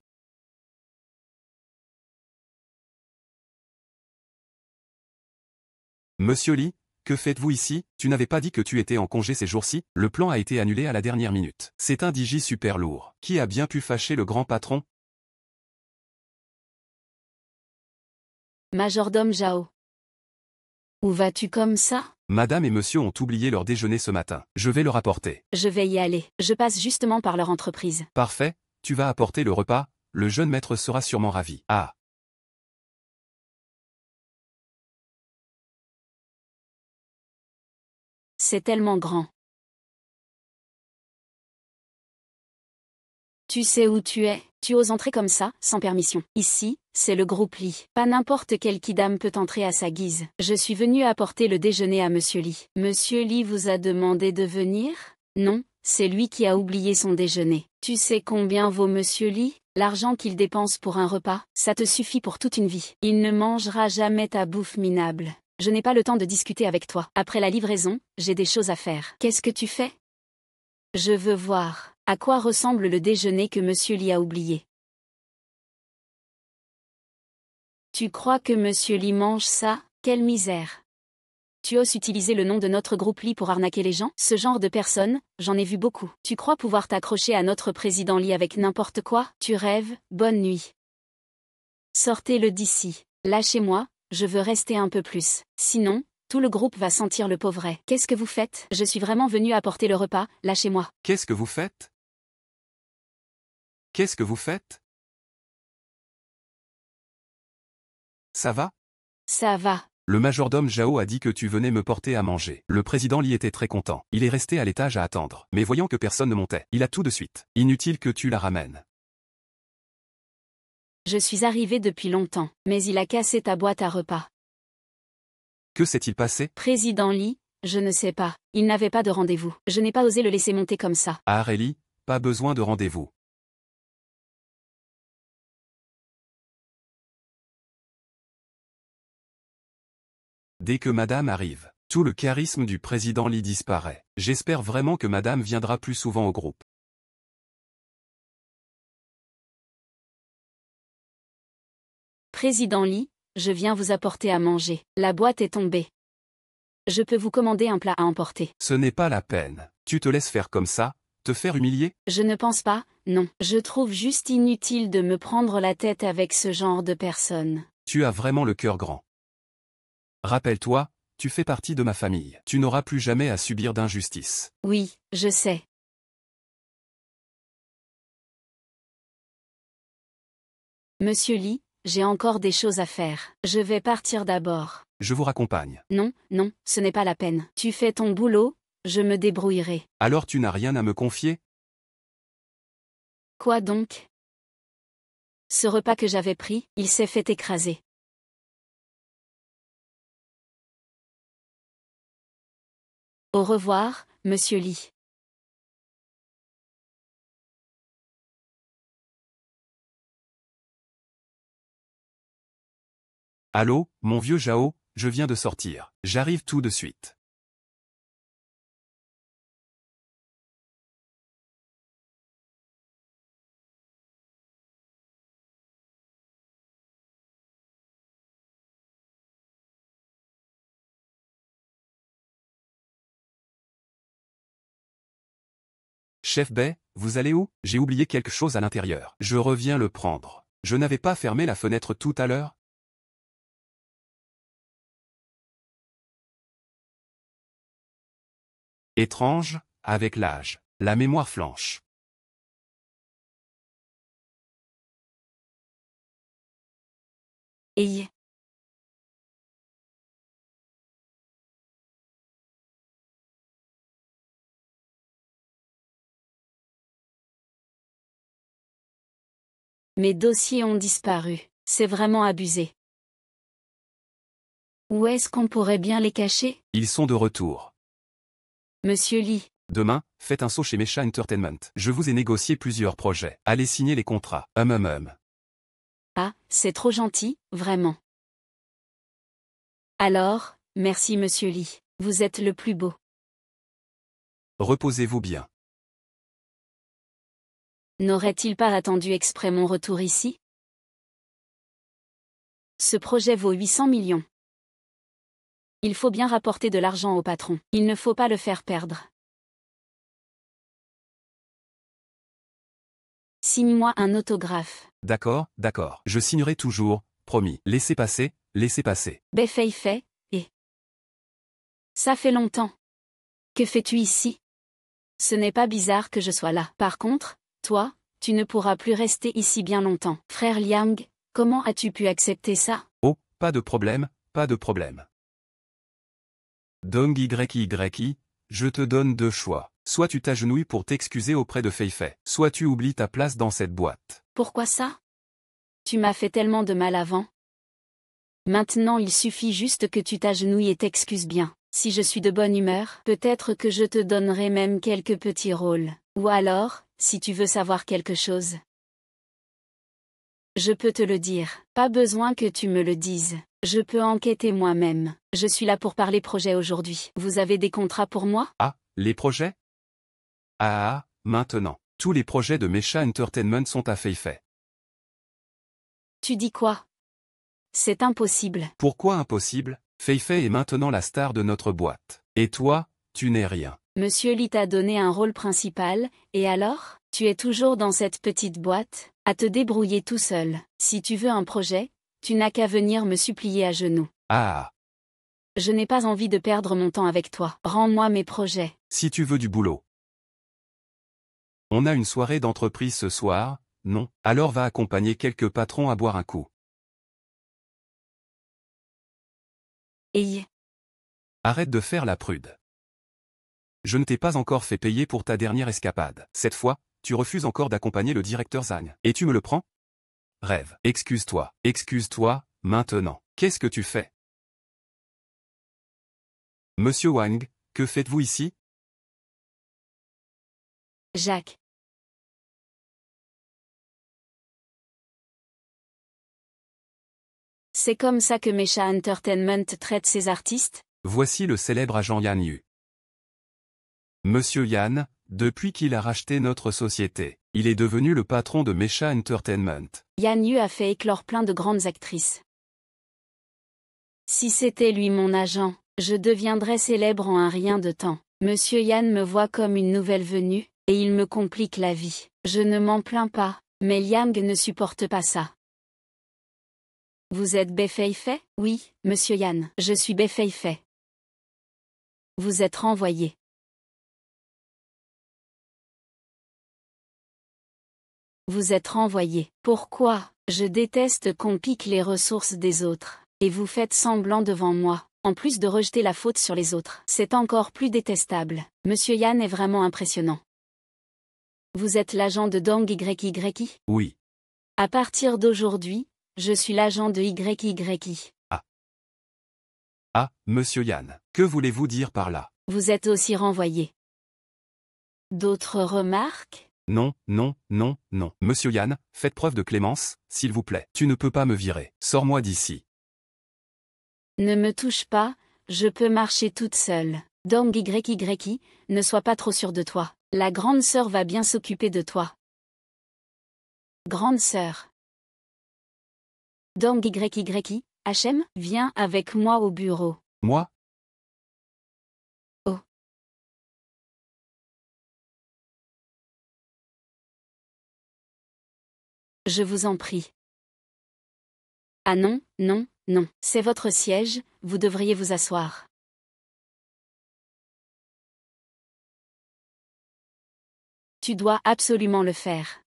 Monsieur Lee, que faites-vous ici? Tu n'avais pas dit que tu étais en congé ces jours-ci? Le plan a été annulé à la dernière minute. C'est un DJ super lourd. Qui a bien pu fâcher le grand patron? Majordome Zhao. Où vas-tu comme ça? Madame et monsieur ont oublié leur déjeuner ce matin. Je vais le rapporter. Je vais y aller. Je passe justement par leur entreprise. Parfait, tu vas apporter le repas, le jeune maître sera sûrement ravi. Ah. C'est tellement grand. Tu sais où tu es? Tu oses entrer comme ça, sans permission. Ici, c'est le groupe Lee. Pas n'importe quel kidam peut entrer à sa guise. Je suis venu apporter le déjeuner à Monsieur Lee. Monsieur Lee vous a demandé de venir? Non, c'est lui qui a oublié son déjeuner. Tu sais combien vaut Monsieur Lee? L'argent qu'il dépense pour un repas, ça te suffit pour toute une vie. Il ne mangera jamais ta bouffe minable. Je n'ai pas le temps de discuter avec toi. Après la livraison, j'ai des choses à faire. Qu'est-ce que tu fais? Je veux voir. À quoi ressemble le déjeuner que Monsieur Lee a oublié? Tu crois que Monsieur Lee mange ça? Quelle misère. Tu oses utiliser le nom de notre groupe Lee pour arnaquer les gens? Ce genre de personnes, j'en ai vu beaucoup. Tu crois pouvoir t'accrocher à notre président Lee avec n'importe quoi? Tu rêves, bonne nuit. Sortez-le d'ici. Lâchez-moi, je veux rester un peu plus. Sinon, tout le groupe va sentir le pauvret. Qu'est-ce que vous faites? Je suis vraiment venu apporter le repas, lâchez-moi. Qu'est-ce que vous faites? Qu'est-ce que vous faites? Ça va? Ça va. Le majordome Zhao a dit que tu venais me porter à manger. Le président Li était très content. Il est resté à l'étage à attendre. Mais voyant que personne ne montait, il a tout de suite. Inutile que tu la ramènes. Je suis arrivé depuis longtemps, mais il a cassé ta boîte à repas. Que s'est-il passé? Président Lee, je ne sais pas. Il n'avait pas de rendez-vous. Je n'ai pas osé le laisser monter comme ça. Ah Aurélie, pas besoin de rendez-vous. Dès que madame arrive, tout le charisme du président Lee disparaît. J'espère vraiment que madame viendra plus souvent au groupe. Président Lee, je viens vous apporter à manger. La boîte est tombée. Je peux vous commander un plat à emporter. Ce n'est pas la peine. Tu te laisses faire comme ça, te faire humilier? Je ne pense pas, non. Je trouve juste inutile de me prendre la tête avec ce genre de personnes. Tu as vraiment le cœur grand. Rappelle-toi, tu fais partie de ma famille. Tu n'auras plus jamais à subir d'injustice. Oui, je sais. Monsieur Lee, j'ai encore des choses à faire. Je vais partir d'abord. Je vous raccompagne. Non, non, ce n'est pas la peine. Tu fais ton boulot, je me débrouillerai. Alors tu n'as rien à me confier? Quoi donc? Ce repas que j'avais pris, il s'est fait écraser. Au revoir, monsieur Lee. Allô, mon vieux Zhao, je viens de sortir. J'arrive tout de suite. Chef Bai, vous allez où? J'ai oublié quelque chose à l'intérieur. Je reviens le prendre. Je n'avais pas fermé la fenêtre tout à l'heure? Étrange, avec l'âge, la mémoire flanche. Aïe. Mes dossiers ont disparu. C'est vraiment abusé. Où est-ce qu'on pourrait bien les cacher? Ils sont de retour. Monsieur Lee. Demain, faites un saut chez Mecha Entertainment. Je vous ai négocié plusieurs projets. Allez signer les contrats. Ah, c'est trop gentil, vraiment. Alors, merci monsieur Lee. Vous êtes le plus beau. Reposez-vous bien. N'aurait-il pas attendu exprès mon retour ici? Ce projet vaut 800 millions. Il faut bien rapporter de l'argent au patron. Il ne faut pas le faire perdre. Signe-moi un autographe. D'accord, d'accord. Je signerai toujours, promis. Laissez passer, laissez passer. Befei fait, et... Ça fait longtemps. Que fais-tu ici? Ce n'est pas bizarre que je sois là. Par contre, toi, tu ne pourras plus rester ici bien longtemps. Frère Liang, comment as-tu pu accepter ça? Oh, pas de problème, pas de problème. Dong YY, je te donne deux choix. Soit tu t'agenouilles pour t'excuser auprès de Feifei, soit tu oublies ta place dans cette boîte. Pourquoi ça? Tu m'as fait tellement de mal avant. Maintenant il suffit juste que tu t'agenouilles et t'excuses bien. Si je suis de bonne humeur, peut-être que je te donnerai même quelques petits rôles. Ou alors, si tu veux savoir quelque chose, je peux te le dire. Pas besoin que tu me le dises. Je peux enquêter moi-même. Je suis là pour parler projet aujourd'hui. Vous avez des contrats pour moi? Ah, les projets? Ah, maintenant. Tous les projets de Mecha Entertainment sont à Feifei. Tu dis quoi? C'est impossible. Pourquoi impossible? Fei-Fei est maintenant la star de notre boîte. Et toi, tu n'es rien. Monsieur Lee t'a donné un rôle principal, et alors? Tu es toujours dans cette petite boîte, à te débrouiller tout seul. Si tu veux un projet, tu n'as qu'à venir me supplier à genoux. Ah. Je n'ai pas envie de perdre mon temps avec toi. Rends-moi mes projets. Si tu veux du boulot. On a une soirée d'entreprise ce soir, non? Alors va accompagner quelques patrons à boire un coup. Hey. Arrête de faire la prude. Je ne t'ai pas encore fait payer pour ta dernière escapade. Cette fois, tu refuses encore d'accompagner le directeur Zhang. Et tu me le prends? Rêve. Excuse-toi, maintenant. Qu'est-ce que tu fais? Monsieur Wang, que faites-vous ici? Jacques. C'est comme ça que Mecha Entertainment traite ses artistes? Voici le célèbre agent Yan Yu. Monsieur Yan, depuis qu'il a racheté notre société, il est devenu le patron de Mecha Entertainment. Yan Yu a fait éclore plein de grandes actrices. Si c'était lui mon agent, je deviendrais célèbre en un rien de temps. Monsieur Yan me voit comme une nouvelle venue, et il me complique la vie. Je ne m'en plains pas, mais Liang ne supporte pas ça. Vous êtes Fei-Fei? Oui, monsieur Yan. Je suis Fei-Fei. Vous êtes renvoyé. Vous êtes renvoyé. Pourquoi? Je déteste qu'on pique les ressources des autres. Et vous faites semblant devant moi, en plus de rejeter la faute sur les autres. C'est encore plus détestable. Monsieur Yan est vraiment impressionnant. Vous êtes l'agent de Dong YY? Oui. À partir d'aujourd'hui, je suis l'agent de YYI. Ah, monsieur Yan, que voulez-vous dire par là? Vous êtes aussi renvoyé. D'autres remarques? Non. Monsieur Yan, faites preuve de clémence, s'il vous plaît. Tu ne peux pas me virer. Sors-moi d'ici. Ne me touche pas, je peux marcher toute seule. Dong YY, ne sois pas trop sûr de toi. La grande sœur va bien s'occuper de toi. Grande sœur. Dong YY, HM, viens avec moi au bureau. Moi? Oh. Je vous en prie. Ah non, c'est votre siège, vous devriez vous asseoir. Tu dois absolument le faire.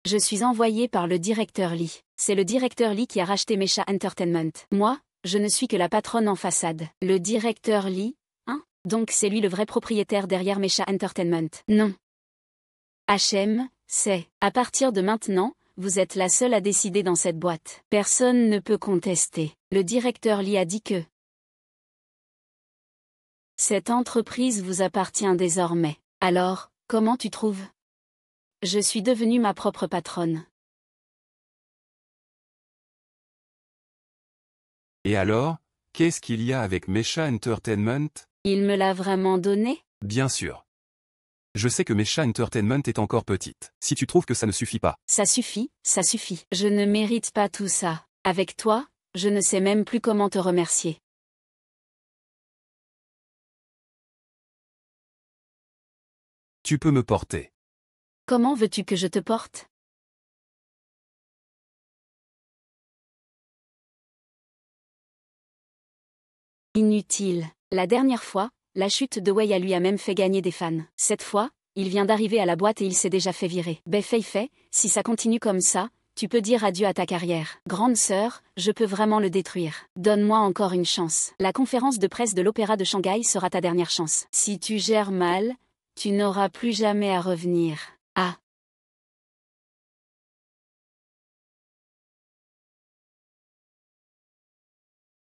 Je suis envoyé par le directeur Lee. C'est le directeur Lee qui a racheté Mecha Entertainment. Moi, je ne suis que la patronne en façade. Le directeur Lee, hein? Donc c'est lui le vrai propriétaire derrière Mecha Entertainment. Non. HM, c'est, à partir de maintenant, vous êtes la seule à décider dans cette boîte. Personne ne peut contester. Le directeur Lee a dit que cette entreprise vous appartient désormais. Alors, comment tu trouves? Je suis devenue ma propre patronne. Et alors, qu'est-ce qu'il y a avec Mecha Entertainment? Il me l'a vraiment donné? Bien sûr. Je sais que Mecha Entertainment est encore petite. Si tu trouves que ça ne suffit pas. Ça suffit. Je ne mérite pas tout ça. Avec toi, je ne sais même plus comment te remercier. Tu peux me porter. Comment veux-tu que je te porte? Inutile. La dernière fois, la chute de Wei lui a même fait gagner des fans. Cette fois, il vient d'arriver à la boîte et il s'est déjà fait virer. Fei-Fei, si ça continue comme ça, tu peux dire adieu à ta carrière. Grande sœur, je peux vraiment le détruire. Donne-moi encore une chance. La conférence de presse de l'Opéra de Shanghai sera ta dernière chance. Si tu gères mal, tu n'auras plus jamais à revenir. Ah.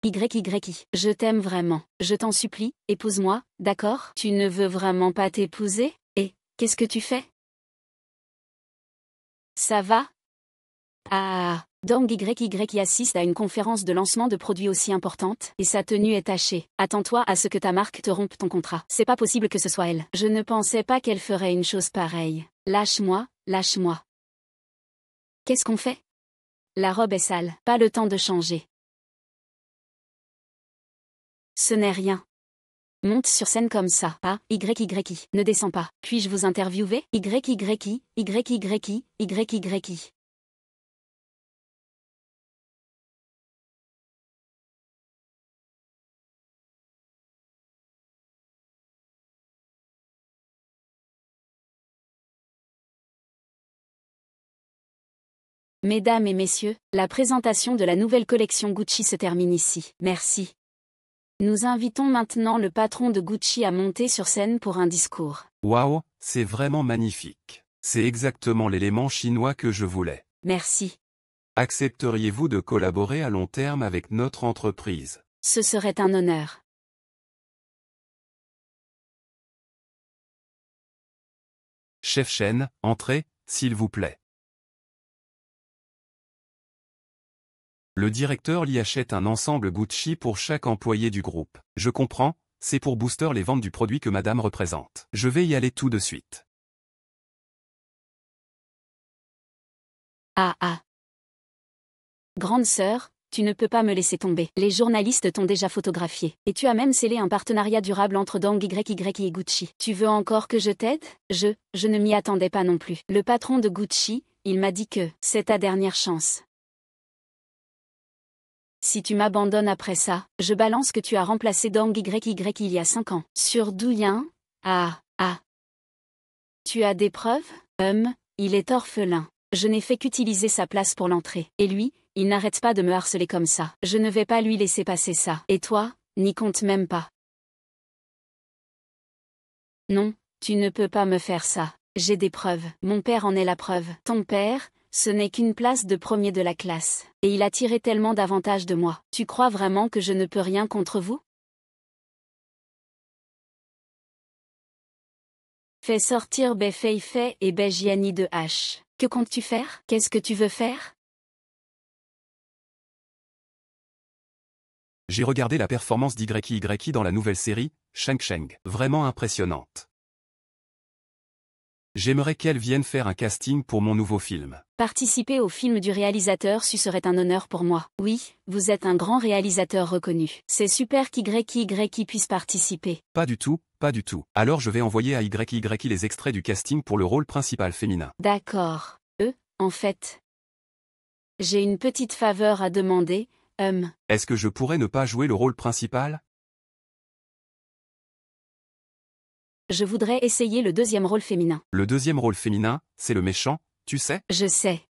YY, je t'aime vraiment. Je t'en supplie, épouse-moi, d'accord? Tu ne veux vraiment pas t'épouser? Et, qu'est-ce que tu fais? Ça va? Ah, Dong YY assiste à une conférence de lancement de produits aussi importante, et sa tenue est tachée. Attends-toi à ce que ta marque te rompe ton contrat. C'est pas possible que ce soit elle. Je ne pensais pas qu'elle ferait une chose pareille. Lâche-moi. Qu'est-ce qu'on fait? La robe est sale, pas le temps de changer. Ce n'est rien. Monte sur scène comme ça. A, Y. Ne descends pas. Puis-je vous interviewer? Y. Mesdames et messieurs, la présentation de la nouvelle collection Gucci se termine ici. Merci. Nous invitons maintenant le patron de Gucci à monter sur scène pour un discours. Waouh, c'est vraiment magnifique. C'est exactement l'élément chinois que je voulais. Merci. Accepteriez-vous de collaborer à long terme avec notre entreprise? Ce serait un honneur. Chef Chen, entrez, s'il vous plaît. Le directeur Li achète un ensemble Gucci pour chaque employé du groupe. Je comprends, c'est pour booster les ventes du produit que madame représente. Je vais y aller tout de suite. Ah. Grande sœur, tu ne peux pas me laisser tomber. Les journalistes t'ont déjà photographié. Et tu as même scellé un partenariat durable entre Dong Y et Gucci. Tu veux encore que je t'aide? Je ne m'y attendais pas non plus. Le patron de Gucci, il m'a dit que c'est ta dernière chance. Si tu m'abandonnes après ça, je balance que tu as remplacé Dong Y il y a 5 ans. Sur Douyin? Ah. Tu as des preuves? Il est orphelin. Je n'ai fait qu'utiliser sa place pour l'entrée. Et lui, il n'arrête pas de me harceler comme ça. Je ne vais pas lui laisser passer ça. Et toi, n'y compte même pas. Non, tu ne peux pas me faire ça. J'ai des preuves. Mon père en est la preuve. Ton père, ce n'est qu'une place de premier de la classe. Et il a tiré tellement d'avantages de moi. Tu crois vraiment que je ne peux rien contre vous? Fais sortir Feifei et Jiani de H. Que comptes-tu faire? Qu'est-ce que tu veux faire? J'ai regardé la performance d'YY dans la nouvelle série, Sheng Sheng. Vraiment impressionnante. J'aimerais qu'elle vienne faire un casting pour mon nouveau film. Participer au film du réalisateur serait un honneur pour moi. Oui, vous êtes un grand réalisateur reconnu. C'est super qu'YY puisse participer. Pas du tout, pas du tout. Alors je vais envoyer à YY les extraits du casting pour le rôle principal féminin. D'accord. En fait, j'ai une petite faveur à demander, Est-ce que je pourrais ne pas jouer le rôle principal? Je voudrais essayer le deuxième rôle féminin. Le deuxième rôle féminin, c'est le méchant, tu sais? Je sais.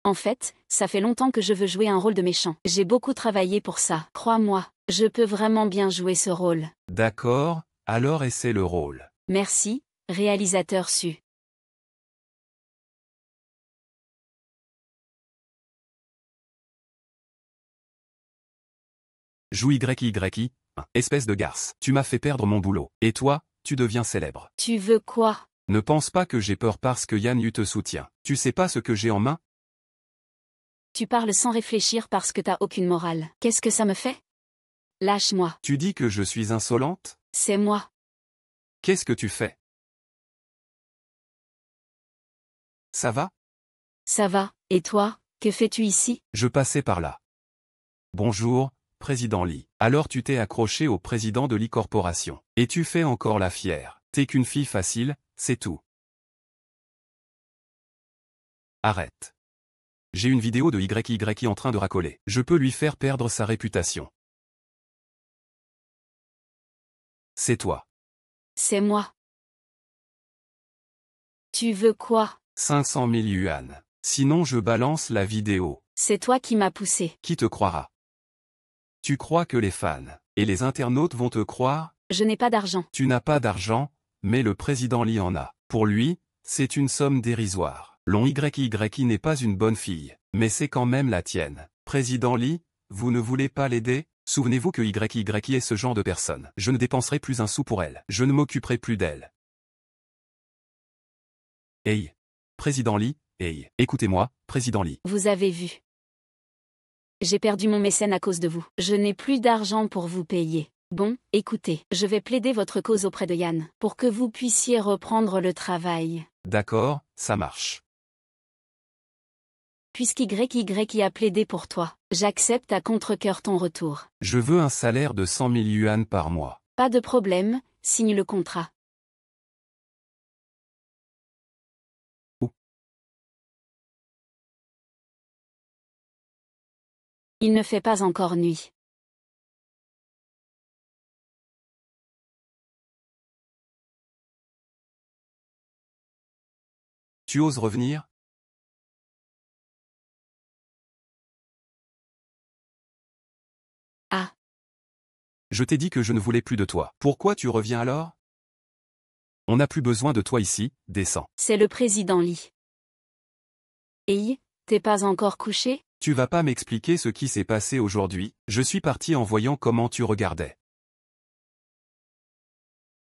En fait, ça fait longtemps que je veux jouer un rôle de méchant. J'ai beaucoup travaillé pour ça. Crois-moi, je peux vraiment bien jouer ce rôle. D'accord, alors essaie le rôle. Merci, réalisateur Su. Joue YY, espèce de garce. Tu m'as fait perdre mon boulot. Et toi, tu deviens célèbre. Tu veux quoi? Ne pense pas que j'ai peur parce que Yan Yu te soutient. Tu sais pas ce que j'ai en main? Tu parles sans réfléchir parce que t'as aucune morale. Qu'est-ce que ça me fait? Lâche-moi. Tu dis que je suis insolente? C'est moi. Qu'est-ce que tu fais? Ça va? Ça va, et toi, que fais-tu ici? Je passais par là. Bonjour, président Li. Alors tu t'es accroché au président de Li Corporation. Et tu fais encore la fière. T'es qu'une fille facile, c'est tout. Arrête. J'ai une vidéo de YY en train de racoler. Je peux lui faire perdre sa réputation. C'est toi. C'est moi. Tu veux quoi? 500 000 yuan. Sinon je balance la vidéo. C'est toi qui m'as poussé. Qui te croira? Tu crois que les fans et les internautes vont te croire? Je n'ai pas d'argent. Tu n'as pas d'argent, mais le président Li en a. Pour lui, c'est une somme dérisoire. Long YY n'est pas une bonne fille, mais c'est quand même la tienne. Président Li, vous ne voulez pas l'aider? Souvenez-vous que YY est ce genre de personne. Je ne dépenserai plus un sou pour elle. Je ne m'occuperai plus d'elle. Hey. Président Li, hey. Écoutez-moi, président Li. Vous avez vu. J'ai perdu mon mécène à cause de vous. Je n'ai plus d'argent pour vous payer. Bon, écoutez, je vais plaider votre cause auprès de Yan, pour que vous puissiez reprendre le travail. D'accord, ça marche. puisqu'YY a plaidé pour toi, j'accepte à contre-cœur ton retour. Je veux un salaire de 100 000 yuan par mois. Pas de problème, signe le contrat. Où? Il ne fait pas encore nuit. Tu oses revenir? Ah. Je t'ai dit que je ne voulais plus de toi. Pourquoi tu reviens alors? On n'a plus besoin de toi ici, descends. C'est le président Lee. Hey, t'es pas encore couché? Tu vas pas m'expliquer ce qui s'est passé aujourd'hui, je suis parti en voyant comment tu regardais.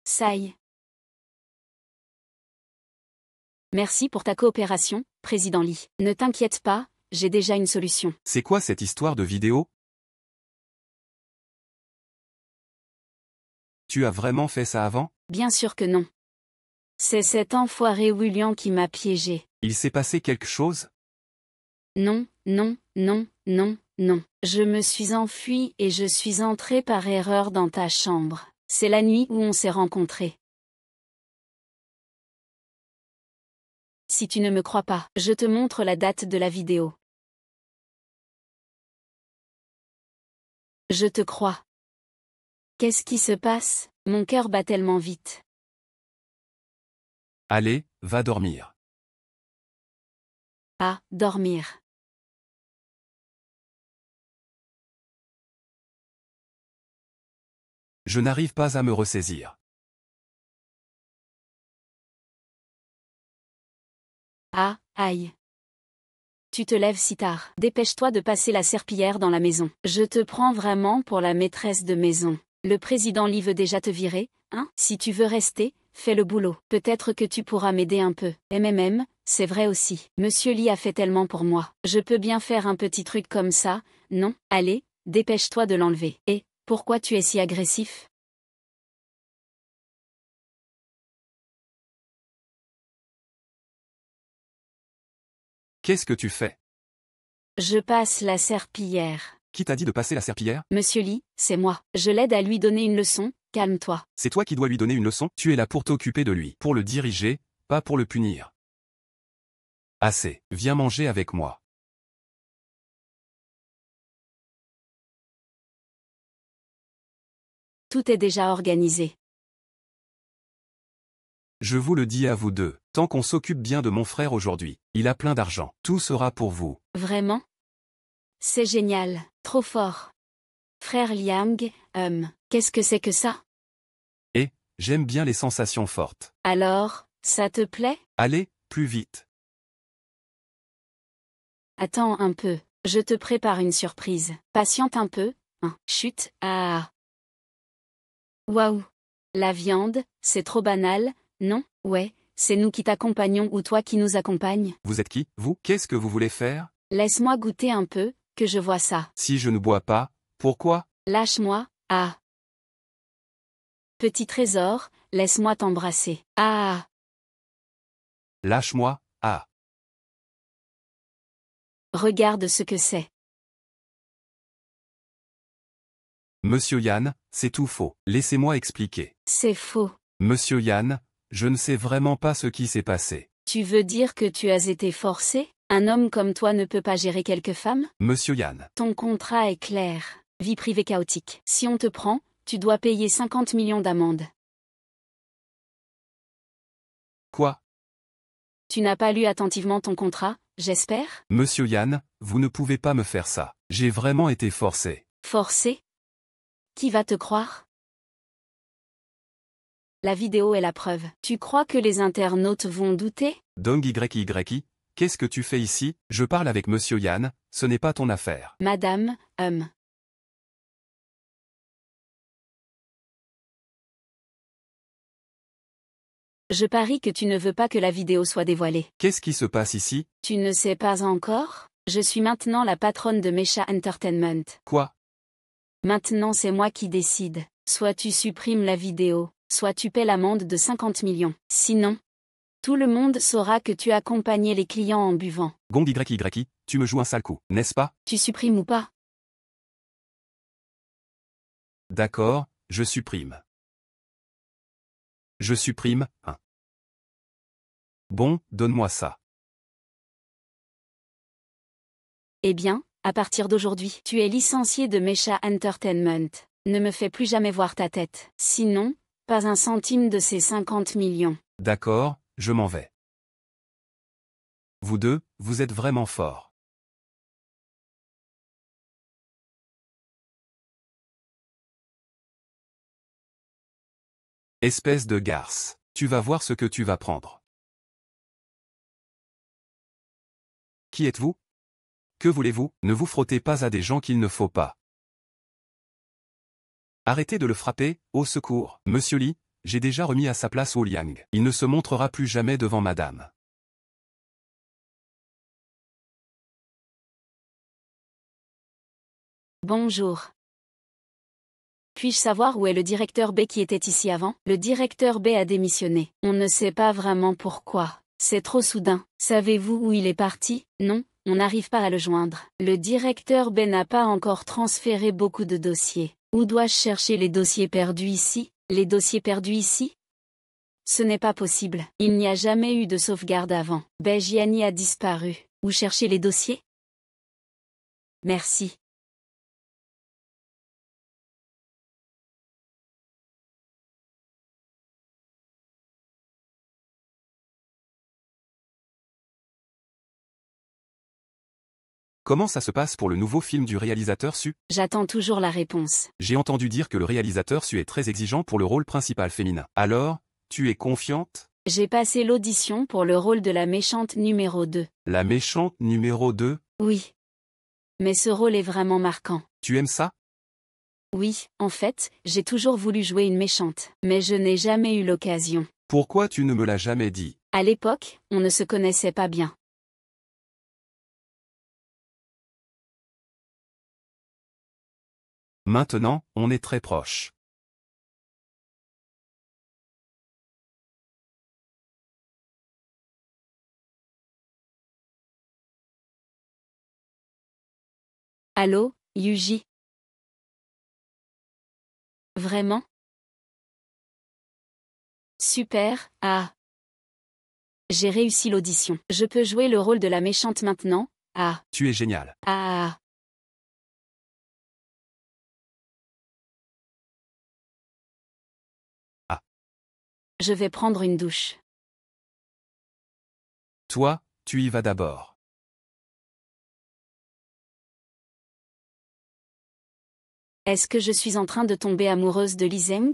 Sai. Merci pour ta coopération, président Lee. Ne t'inquiète pas, j'ai déjà une solution. C'est quoi cette histoire de vidéo? Tu as vraiment fait ça avant? Bien sûr que non. C'est cet enfoiré William qui m'a piégé. Il s'est passé quelque chose? Non, non, non, non, non. Je me suis enfuie et je suis entrée par erreur dans ta chambre. C'est la nuit où on s'est rencontrés. Si tu ne me crois pas, je te montre la date de la vidéo. Je te crois. Qu'est-ce qui se passe? Mon cœur bat tellement vite. Allez, va dormir. Ah, dormir. Je n'arrive pas à me ressaisir. Ah, aïe. Tu te lèves si tard. Dépêche-toi de passer la serpillière dans la maison. Je te prends vraiment pour la maîtresse de maison. Le président Lee veut déjà te virer, hein? Si tu veux rester, fais le boulot. Peut-être que tu pourras m'aider un peu. C'est vrai aussi. Monsieur Lee a fait tellement pour moi. Je peux bien faire un petit truc comme ça, non? Allez, dépêche-toi de l'enlever. Et, pourquoi tu es si agressif? Qu'est-ce que tu fais? Je passe la serpillière. Qui t'a dit de passer la serpillière? Monsieur Lee, c'est moi. Je l'aide à lui donner une leçon, calme-toi. C'est toi qui dois lui donner une leçon? Tu es là pour t'occuper de lui, pour le diriger, pas pour le punir. Assez, viens manger avec moi. Tout est déjà organisé. Je vous le dis à vous deux, tant qu'on s'occupe bien de mon frère aujourd'hui, il a plein d'argent, tout sera pour vous. Vraiment? C'est génial, trop fort. Frère Liang, qu'est-ce que c'est que ça? Et, j'aime bien les sensations fortes. Alors, ça te plaît? Allez, plus vite. Attends un peu, je te prépare une surprise. Patiente un peu, hein. Chut, ah. Waouh. La viande, c'est trop banal, non? Ouais, c'est nous qui t'accompagnons ou toi qui nous accompagnes? Vous êtes qui, vous? Qu'est-ce que vous voulez faire? Laisse-moi goûter un peu, que je vois ça. Si je ne bois pas, pourquoi? Lâche-moi, ah. Petit trésor, laisse-moi t'embrasser. Ah. Lâche-moi, ah. Regarde ce que c'est. Monsieur Yann, c'est tout faux. Laissez-moi expliquer. C'est faux. Monsieur Yann, je ne sais vraiment pas ce qui s'est passé. Tu veux dire que tu as été forcé? Un homme comme toi ne peut pas gérer quelques femmes? Monsieur Yann. Ton contrat est clair. Vie privée chaotique. Si on te prend, tu dois payer 50 millions d'amende. Quoi? Tu n'as pas lu attentivement ton contrat, j'espère? Monsieur Yann, vous ne pouvez pas me faire ça. J'ai vraiment été forcé. Forcé? Qui va te croire? La vidéo est la preuve. Tu crois que les internautes vont douter? Dong YY, qu'est-ce que tu fais ici? Je parle avec Monsieur Yann, ce n'est pas ton affaire. Madame, Je parie que tu ne veux pas que la vidéo soit dévoilée. Qu'est-ce qui se passe ici? Tu ne sais pas encore? Je suis maintenant la patronne de Mecha Entertainment. Quoi? Maintenant c'est moi qui décide. Soit tu supprimes la vidéo, soit tu paies l'amende de 50 millions. Sinon, Tout le monde saura que tu accompagnais les clients en buvant. Gong YYI, tu me joues un sale coup, n'est-ce pas? Tu supprimes ou pas? D'accord, je supprime. Je supprime, hein. Bon, donne-moi ça. Eh bien, à partir d'aujourd'hui, tu es licencié de Mesha Entertainment. Ne me fais plus jamais voir ta tête. Sinon, pas un centime de ces 50 millions. D'accord, je m'en vais. Vous deux, vous êtes vraiment forts. Espèce de garce. Tu vas voir ce que tu vas prendre. Qui êtes-vous? Que voulez-vous? Ne vous frottez pas à des gens qu'il ne faut pas. Arrêtez de le frapper, au secours. Monsieur Li, j'ai déjà remis à sa place Wu Liang. Il ne se montrera plus jamais devant madame. Bonjour. Puis-je savoir où est le directeur B qui était ici avant? Le directeur B a démissionné. On ne sait pas vraiment pourquoi. C'est trop soudain. Savez-vous où il est parti? Non, on n'arrive pas à le joindre. Le directeur B n'a pas encore transféré beaucoup de dossiers. Où dois-je chercher les dossiers perdus ici? Les dossiers perdus ici? Ce n'est pas possible. Il n'y a jamais eu de sauvegarde avant. Bejiani a disparu. Où chercher les dossiers? Merci. Comment ça se passe pour le nouveau film du réalisateur Su? J'attends toujours la réponse. J'ai entendu dire que le réalisateur Su est très exigeant pour le rôle principal féminin. Alors, tu es confiante? J'ai passé l'audition pour le rôle de la méchante numéro 2. La méchante numéro 2? Oui. Mais ce rôle est vraiment marquant. Tu aimes ça? Oui, en fait, j'ai toujours voulu jouer une méchante. Mais je n'ai jamais eu l'occasion. Pourquoi tu ne me l'as jamais dit? À l'époque, on ne se connaissait pas bien. Maintenant, on est très proches. Allô, Yuji? Vraiment? Super, ah. J'ai réussi l'audition. Je peux jouer le rôle de la méchante maintenant? Ah. Tu es génial. Ah. Ah. Je vais prendre une douche. Toi, tu y vas d'abord. Est-ce que je suis en train de tomber amoureuse de Lee Zeng?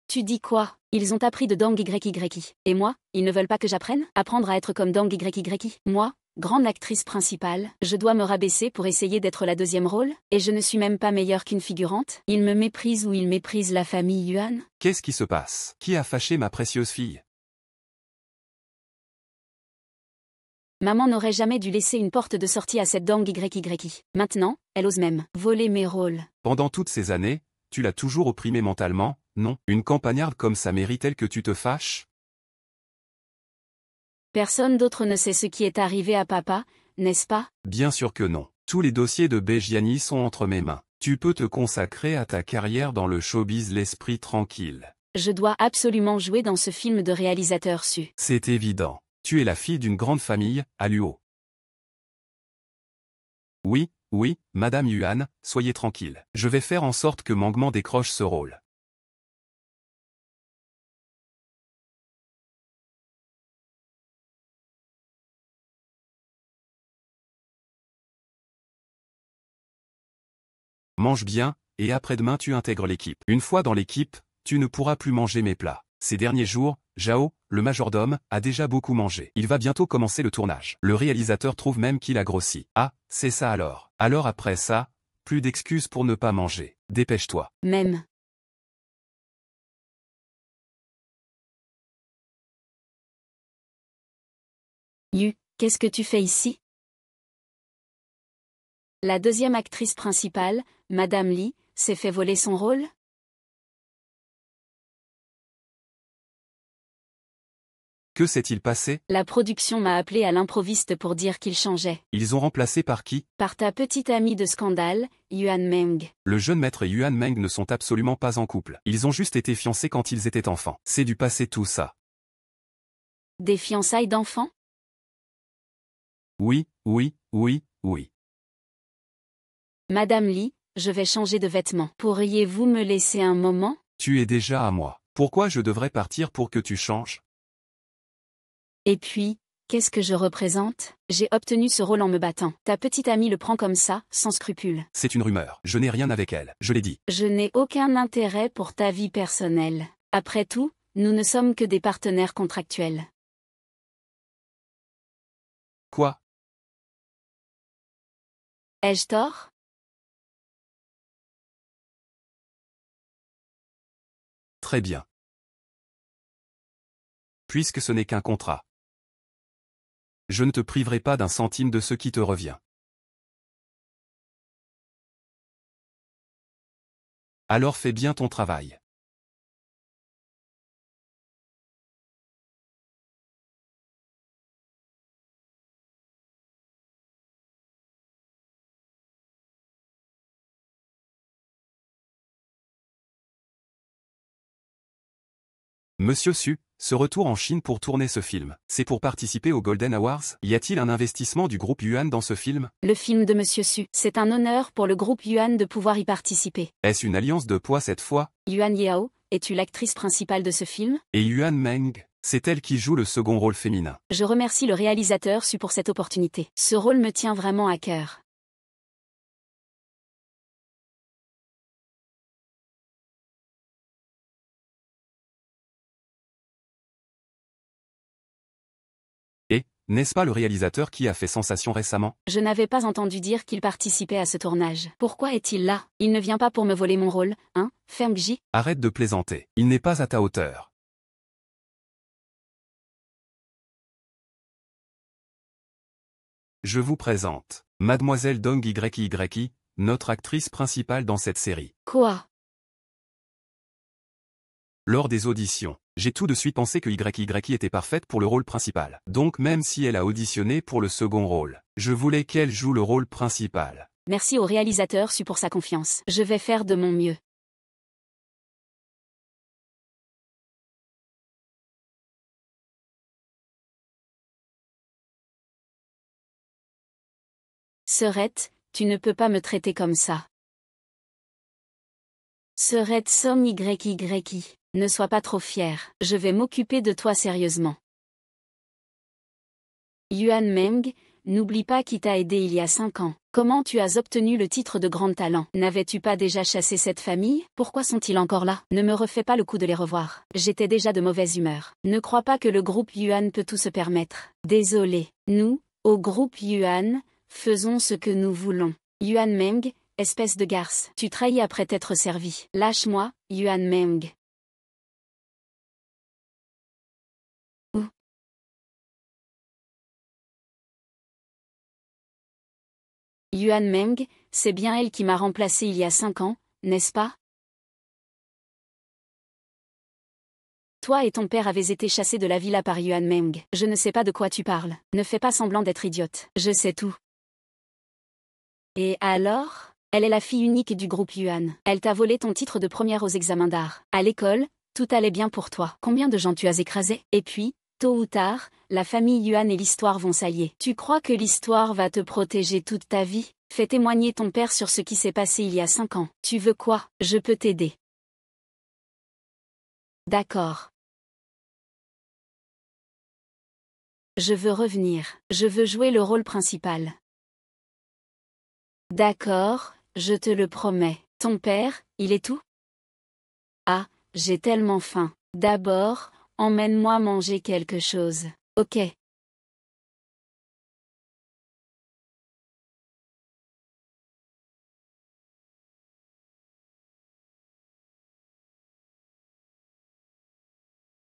Tu dis quoi? Ils ont appris de Dang YYI. Et moi, ils ne veulent pas que j'apprenne? Apprendre à être comme Dang YYI? Moi, grande actrice principale, je dois me rabaisser pour essayer d'être la deuxième rôle? Et je ne suis même pas meilleure qu'une figurante? Ils me méprisent ou ils méprisent la famille Yuan? Qu'est-ce qui se passe? Qui a fâché ma précieuse fille? Maman n'aurait jamais dû laisser une porte de sortie à cette Dang YYI. Maintenant, elle ose même voler mes rôles. Pendant toutes ces années, tu l'as toujours opprimée mentalement, non? Une campagnarde comme ça mérite-t-elle que tu te fâches? Personne d'autre ne sait ce qui est arrivé à papa, n'est-ce pas? Bien sûr que non. Tous les dossiers de Bejiani sont entre mes mains. Tu peux te consacrer à ta carrière dans le showbiz l'esprit tranquille. Je dois absolument jouer dans ce film de réalisateur Su. C'est évident. Tu es la fille d'une grande famille, à Luo. Oui, oui, Madame Yuan, soyez tranquille. Je vais faire en sorte que Mangman décroche ce rôle. Mange bien, et après-demain tu intègres l'équipe. Une fois dans l'équipe, tu ne pourras plus manger mes plats. Ces derniers jours, Zhao, le majordome, a déjà beaucoup mangé. Il va bientôt commencer le tournage. Le réalisateur trouve même qu'il a grossi. Ah, c'est ça alors. Alors après ça, plus d'excuses pour ne pas manger. Dépêche-toi. Même. Qu'est-ce que tu fais ici? La deuxième actrice principale, Madame Lee, s'est fait voler son rôle? Que s'est-il passé? La production m'a appelé à l'improviste pour dire qu'il changeait. Ils ont remplacé par qui? Par ta petite amie de scandale, Yuan Meng. Le jeune maître et Yuan Meng ne sont absolument pas en couple. Ils ont juste été fiancés quand ils étaient enfants. C'est du passé tout ça. Des fiançailles d'enfants? Oui, oui, oui, oui. Madame Lee, je vais changer de vêtements. Pourriez-vous me laisser un moment? Tu es déjà à moi. Pourquoi je devrais partir pour que tu changes? Et puis, qu'est-ce que je représente? J'ai obtenu ce rôle en me battant. Ta petite amie le prend comme ça, sans scrupule. C'est une rumeur. Je n'ai rien avec elle. Je l'ai dit. Je n'ai aucun intérêt pour ta vie personnelle. Après tout, nous ne sommes que des partenaires contractuels. Quoi? Ai-je tort? Très bien. Puisque ce n'est qu'un contrat. Je ne te priverai pas d'un centime de ce qui te revient. Alors fais bien ton travail. Monsieur Su, ce retour en Chine pour tourner ce film, c'est pour participer aux Golden Awards? Y a-t-il un investissement du groupe Yuan dans ce film? Le film de Monsieur Su. C'est un honneur pour le groupe Yuan de pouvoir y participer. Est-ce une alliance de poids cette fois? Yuan Yao, es-tu l'actrice principale de ce film? Et Yuan Meng, c'est elle qui joue le second rôle féminin. Je remercie le réalisateur Su pour cette opportunité. Ce rôle me tient vraiment à cœur. Et, n'est-ce pas le réalisateur qui a fait sensation récemment? Je n'avais pas entendu dire qu'il participait à ce tournage. Pourquoi est-il là? Il ne vient pas pour me voler mon rôle, hein, Feng-ji? Arrête de plaisanter. Il n'est pas à ta hauteur. Je vous présente Mademoiselle Dong YY, notre actrice principale dans cette série. Quoi? Lors des auditions, j'ai tout de suite pensé que YY était parfaite pour le rôle principal. Donc même si elle a auditionné pour le second rôle, je voulais qu'elle joue le rôle principal. Merci au réalisateur Su pour sa confiance. Je vais faire de mon mieux. Serette, tu ne peux pas me traiter comme ça. Serette Som YY. Ne sois pas trop fier. Je vais m'occuper de toi sérieusement. Yuan Meng, n'oublie pas qui t'a aidé il y a 5 ans. Comment tu as obtenu le titre de grand talent? N'avais-tu pas déjà chassé cette famille? Pourquoi sont-ils encore là? Ne me refais pas le coup de les revoir. J'étais déjà de mauvaise humeur. Ne crois pas que le groupe Yuan peut tout se permettre. Désolé. Nous, au groupe Yuan, faisons ce que nous voulons. Yuan Meng, espèce de garce. Tu trahis après t'être servi. Lâche-moi, Yuan Meng. Yuan Meng, c'est bien elle qui m'a remplacé il y a 5 ans, n'est-ce pas? Toi et ton père avez été chassés de la villa par Yuan Meng. Je ne sais pas de quoi tu parles. Ne fais pas semblant d'être idiote. Je sais tout. Et alors? Elle est la fille unique du groupe Yuan. Elle t'a volé ton titre de première aux examens d'art. À l'école, tout allait bien pour toi. Combien de gens tu as écrasé? Et puis, tôt ou tard, la famille Yuan et l'histoire vont s'allier. Tu crois que l'histoire va te protéger toute ta vie? Fais témoigner ton père sur ce qui s'est passé il y a 5 ans. Tu veux quoi? Je peux t'aider. D'accord. Je veux revenir. Je veux jouer le rôle principal. D'accord, je te le promets. Ton père, il est où? Ah, j'ai tellement faim. D'abord, emmène-moi manger quelque chose. Ok.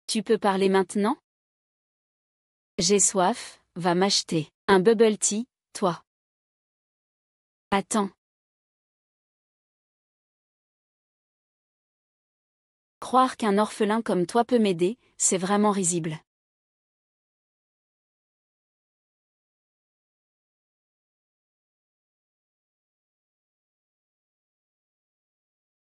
Tu peux parler maintenant? J'ai soif, va m'acheter un bubble tea, toi. Attends. Croire qu'un orphelin comme toi peut m'aider, c'est vraiment risible.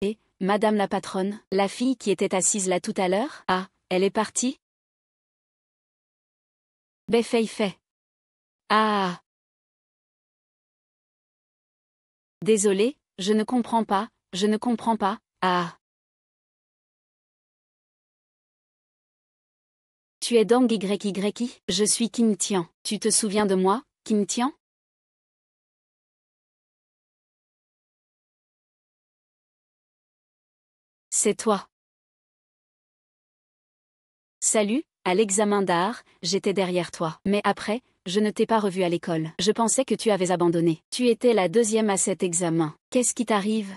Et, Madame la patronne, la fille qui était assise là tout à l'heure, ah, elle est partie? Fait. Ah. Désolé, je ne comprends pas, ah. Tu es Dong YY, je suis Kim Tian. Tu te souviens de moi, Kim Tian? C'est toi. Salut, à l'examen d'art, j'étais derrière toi. Mais après, je ne t'ai pas revu à l'école. Je pensais que tu avais abandonné. Tu étais la deuxième à cet examen. Qu'est-ce qui t'arrive?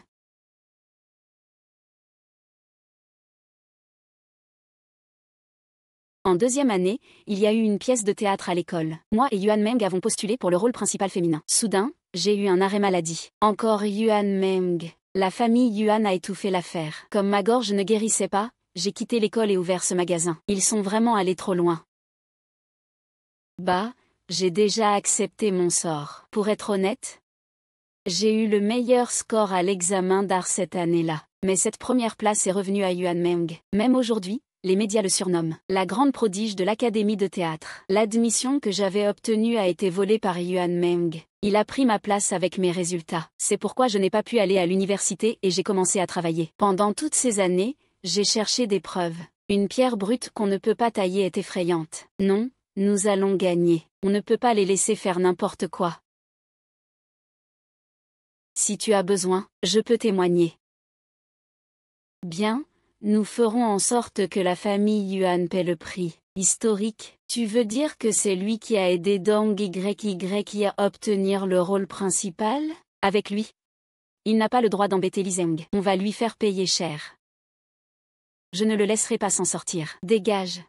En deuxième année, il y a eu une pièce de théâtre à l'école. Moi et Yuan Meng avons postulé pour le rôle principal féminin. Soudain, j'ai eu un arrêt maladie. Encore Yuan Meng. La famille Yuan a étouffé l'affaire. Comme ma gorge ne guérissait pas, j'ai quitté l'école et ouvert ce magasin. Ils sont vraiment allés trop loin. Bah, j'ai déjà accepté mon sort. Pour être honnête, j'ai eu le meilleur score à l'examen d'art cette année-là. Mais cette première place est revenue à Yuan Meng. Même aujourd'hui, les médias le surnomment la grande prodige de l'académie de théâtre. L'admission que j'avais obtenue a été volée par Yuan Meng. Il a pris ma place avec mes résultats. C'est pourquoi je n'ai pas pu aller à l'université et j'ai commencé à travailler. Pendant toutes ces années, j'ai cherché des preuves. Une pierre brute qu'on ne peut pas tailler est effrayante. Non, nous allons gagner. On ne peut pas les laisser faire n'importe quoi. Si tu as besoin, je peux témoigner. Bien, nous ferons en sorte que la famille Yuan paie le prix. Historique, tu veux dire que c'est lui qui a aidé Dong YY à obtenir le rôle principal? Avec lui, il n'a pas le droit d'embêter Li Zeng. On va lui faire payer cher. Je ne le laisserai pas s'en sortir. Dégage.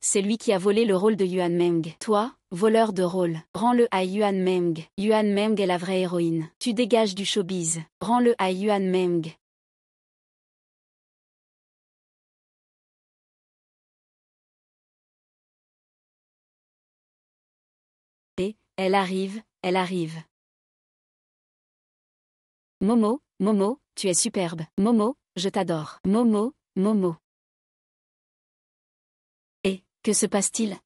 C'est lui qui a volé le rôle de Yuan Meng. Toi, voleur de rôle, rends-le à Yuan Meng. Yuan Meng est la vraie héroïne. Tu dégages du showbiz. Rends-le à Yuan Meng. Et, elle arrive, elle arrive. Momo, Momo, tu es superbe. Momo, je t'adore. Momo, Momo. Et, que se passe-t-il?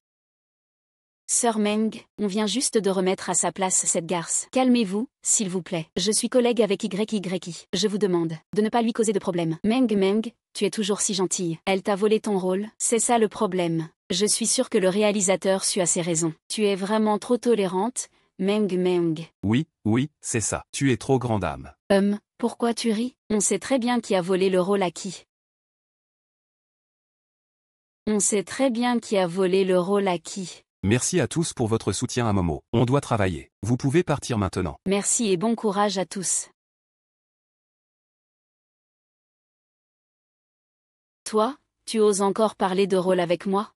Sœur Meng, on vient juste de remettre à sa place cette garce. Calmez-vous, s'il vous plaît. Je suis collègue avec YYI. Je vous demande de ne pas lui causer de problème. Meng, tu es toujours si gentille. Elle t'a volé ton rôle, c'est ça le problème. Je suis sûre que le réalisateur suit à ses raisons. Tu es vraiment trop tolérante, Meng. Oui, c'est ça. Tu es trop grande âme. Pourquoi tu ris? On sait très bien qui a volé le rôle à qui. On sait très bien qui a volé le rôle à qui. Merci à tous pour votre soutien à Momo. On doit travailler. Vous pouvez partir maintenant. Merci et bon courage à tous. Toi, tu oses encore parler de rôle avec moi?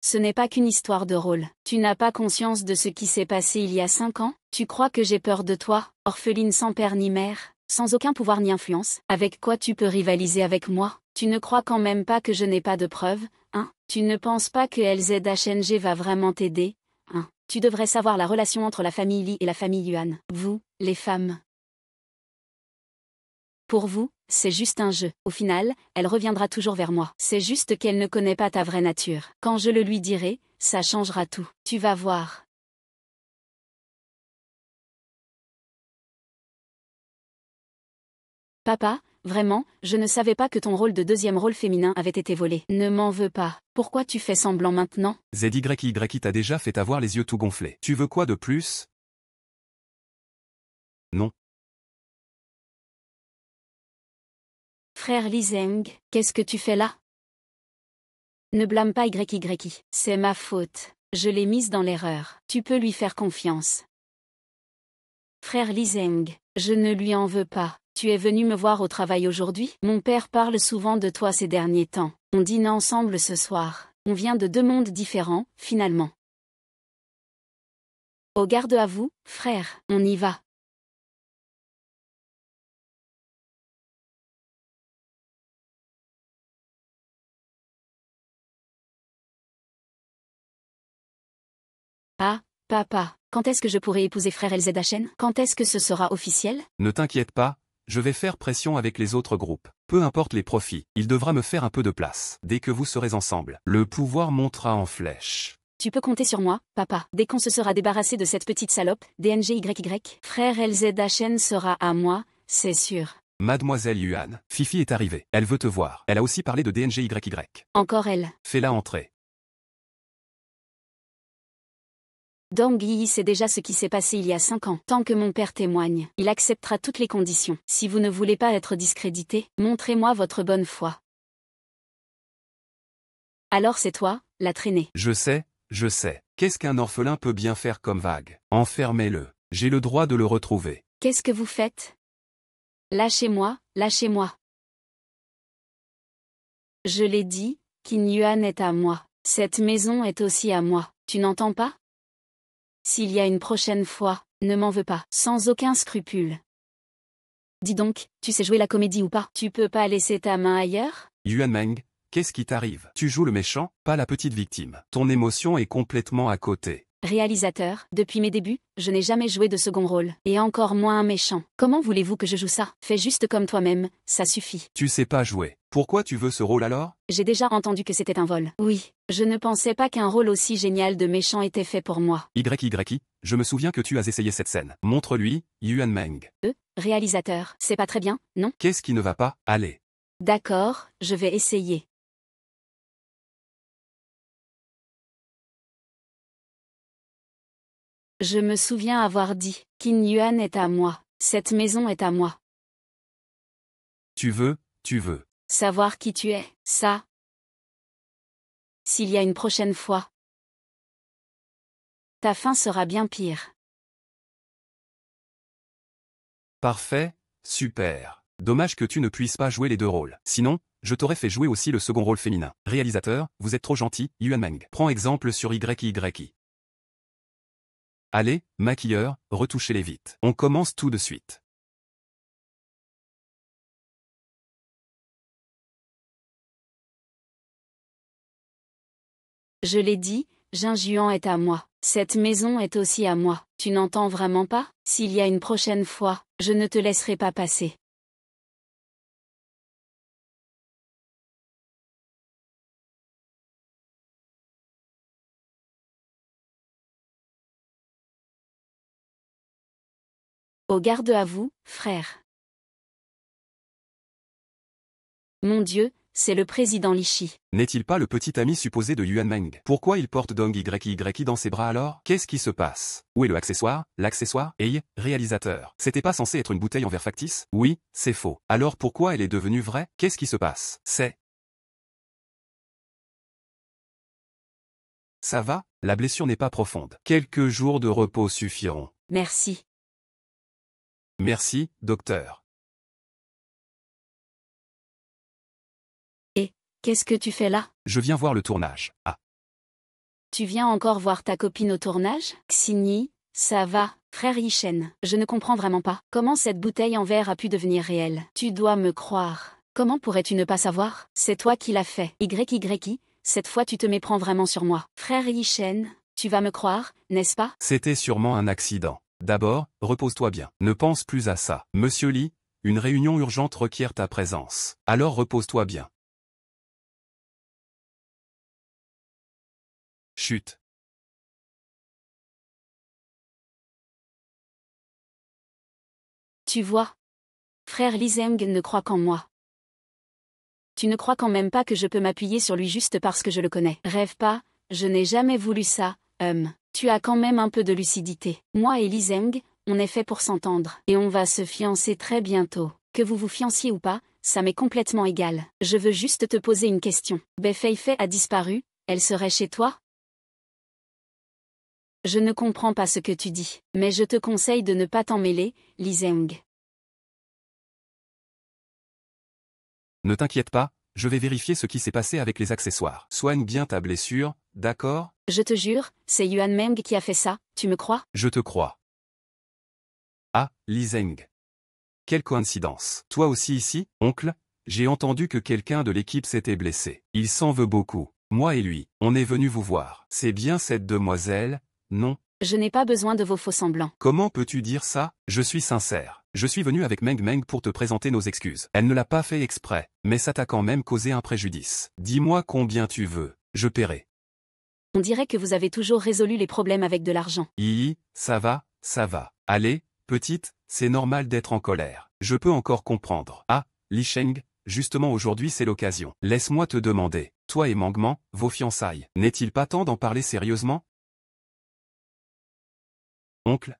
Ce n'est pas qu'une histoire de rôle. Tu n'as pas conscience de ce qui s'est passé il y a 5 ans? Tu crois que j'ai peur de toi, orpheline sans père ni mère, sans aucun pouvoir ni influence? Avec quoi tu peux rivaliser avec moi? Tu ne crois quand même pas que je n'ai pas de preuves, hein? Tu ne penses pas que LZHNG va vraiment t'aider, hein? Tu devrais savoir la relation entre la famille Li et la famille Yuan. Vous, les femmes. Pour vous, c'est juste un jeu. Au final, elle reviendra toujours vers moi. C'est juste qu'elle ne connaît pas ta vraie nature. Quand je le lui dirai, ça changera tout. Tu vas voir. Papa, vraiment, je ne savais pas que ton rôle de deuxième rôle féminin avait été volé. Ne m'en veux pas. Pourquoi tu fais semblant maintenant? ZYY t'a déjà fait avoir les yeux tout gonflés. Tu veux quoi de plus? Non. Frère Li Zeng, qu'est-ce que tu fais là? Ne blâme pas YY. C'est ma faute. Je l'ai mise dans l'erreur. Tu peux lui faire confiance. Frère Li Zeng, je ne lui en veux pas. Tu es venu me voir au travail aujourd'hui? Mon père parle souvent de toi ces derniers temps. On dîne ensemble ce soir. On vient de 2 mondes différents, finalement. Au garde à vous, frère, on y va. Ah, papa, quand est-ce que je pourrai épouser frère LZHN? Quand est-ce que ce sera officiel? Ne t'inquiète pas, je vais faire pression avec les autres groupes. Peu importe les profits, il devra me faire un peu de place. Dès que vous serez ensemble, le pouvoir montera en flèche. Tu peux compter sur moi, papa. Dès qu'on se sera débarrassé de cette petite salope, DNGYY, frère LZHN sera à moi, c'est sûr. Mademoiselle Yuan, Fifi est arrivée. Elle veut te voir. Elle a aussi parlé de DNGYY. Encore elle. Fais-la entrer. Dong Yi sait déjà ce qui s'est passé il y a 5 ans. Tant que mon père témoigne, il acceptera toutes les conditions. Si vous ne voulez pas être discrédité, montrez-moi votre bonne foi. Alors c'est toi, la traînée. Je sais. Qu'est-ce qu'un orphelin peut bien faire comme vague? Enfermez-le. J'ai le droit de le retrouver. Qu'est-ce que vous faites? Lâchez-moi, lâchez-moi. Je l'ai dit, Qin Yuan est à moi. Cette maison est aussi à moi. Tu n'entends pas? S'il y a une prochaine fois, ne m'en veux pas, sans aucun scrupule. Dis donc, tu sais jouer la comédie ou pas? Tu peux pas laisser ta main ailleurs? Yuan Meng, qu'est-ce qui t'arrive? Tu joues le méchant, pas la petite victime. Ton émotion est complètement à côté. Réalisateur, depuis mes débuts, je n'ai jamais joué de second rôle, et encore moins un méchant. Comment voulez-vous que je joue ça? Fais juste comme toi-même, ça suffit. Tu sais pas jouer. Pourquoi tu veux ce rôle alors? J'ai déjà entendu que c'était un vol. Oui, je ne pensais pas qu'un rôle aussi génial de méchant était fait pour moi. YYI, je me souviens que tu as essayé cette scène. Montre-lui, Yuan Meng. Réalisateur, c'est pas très bien, non? Qu'est-ce qui ne va pas? Allez. D'accord, je vais essayer. Je me souviens avoir dit, Qin Yuan est à moi, cette maison est à moi. Tu veux. Savoir qui tu es, ça. S'il y a une prochaine fois, ta fin sera bien pire. Parfait, super. Dommage que tu ne puisses pas jouer les 2 rôles. Sinon, je t'aurais fait jouer aussi le second rôle féminin. Réalisateur, vous êtes trop gentil, Yuan Meng. Prends exemple sur YYI. Allez, maquilleur, retouchez-les vite. On commence tout de suite. Je l'ai dit, Jingjuan est à moi. Cette maison est aussi à moi. Tu n'entends vraiment pas? S'il y a une prochaine fois, je ne te laisserai pas passer. Au garde à vous, frère. Mon Dieu, c'est le président Lishi. N'est-il pas le petit ami supposé de Yuan Meng? Pourquoi il porte Dong YYI dans ses bras alors? Qu'est-ce qui se passe? Où est le accessoire? L'accessoire? Hey, réalisateur. C'était pas censé être une bouteille en verre factice? Oui, c'est faux. Alors pourquoi elle est devenue vraie? Qu'est-ce qui se passe? Ça va? La blessure n'est pas profonde. Quelques jours de repos suffiront. Merci. Merci, docteur. Qu'est-ce que tu fais là? Je viens voir le tournage. Ah. Tu viens encore voir ta copine au tournage? Xinyi, ça va, frère Yishen. Je ne comprends vraiment pas. Comment cette bouteille en verre a pu devenir réelle? Tu dois me croire. Comment pourrais-tu ne pas savoir? C'est toi qui l'as fait. YYI, cette fois tu te méprends vraiment sur moi. Frère Yishen, tu vas me croire, n'est-ce pas? C'était sûrement un accident. D'abord, repose-toi bien. Ne pense plus à ça. Monsieur Li, une réunion urgente requiert ta présence. Alors repose-toi bien. Chut. Tu vois? Frère Li Zeng ne croit qu'en moi. Tu ne crois quand même pas que je peux m'appuyer sur lui juste parce que je le connais. Rêve pas, je n'ai jamais voulu ça, Tu as quand même un peu de lucidité. Moi et Li Zeng, on est fait pour s'entendre. Et on va se fiancer très bientôt. Que vous vous fianciez ou pas, ça m'est complètement égal. Je veux juste te poser une question. Bei Feifei a disparu, elle serait chez toi? Je ne comprends pas ce que tu dis, mais je te conseille de ne pas t'en mêler, Lee Zeng. Ne t'inquiète pas, je vais vérifier ce qui s'est passé avec les accessoires. Soigne bien ta blessure, d'accord? Je te jure, c'est Yuan Meng qui a fait ça, tu me crois? Je te crois. Ah, Lee Zeng. Quelle coïncidence. Toi aussi ici, oncle? J'ai entendu que quelqu'un de l'équipe s'était blessé. Il s'en veut beaucoup. Moi et lui, on est venu vous voir. C'est bien cette demoiselle, non? Je n'ai pas besoin de vos faux-semblants. Comment peux-tu dire ça? Je suis sincère. Je suis venu avec Meng Meng pour te présenter nos excuses. Elle ne l'a pas fait exprès, mais ça t'a quand même causé un préjudice. Dis-moi combien tu veux, je paierai. On dirait que vous avez toujours résolu les problèmes avec de l'argent. Ça va, ça va. Allez, petite, c'est normal d'être en colère. Je peux encore comprendre. Ah, Li Sheng, justement aujourd'hui c'est l'occasion. Laisse-moi te demander, toi et Mangman, vos fiançailles, n'est-il pas temps d'en parler sérieusement? Oncle?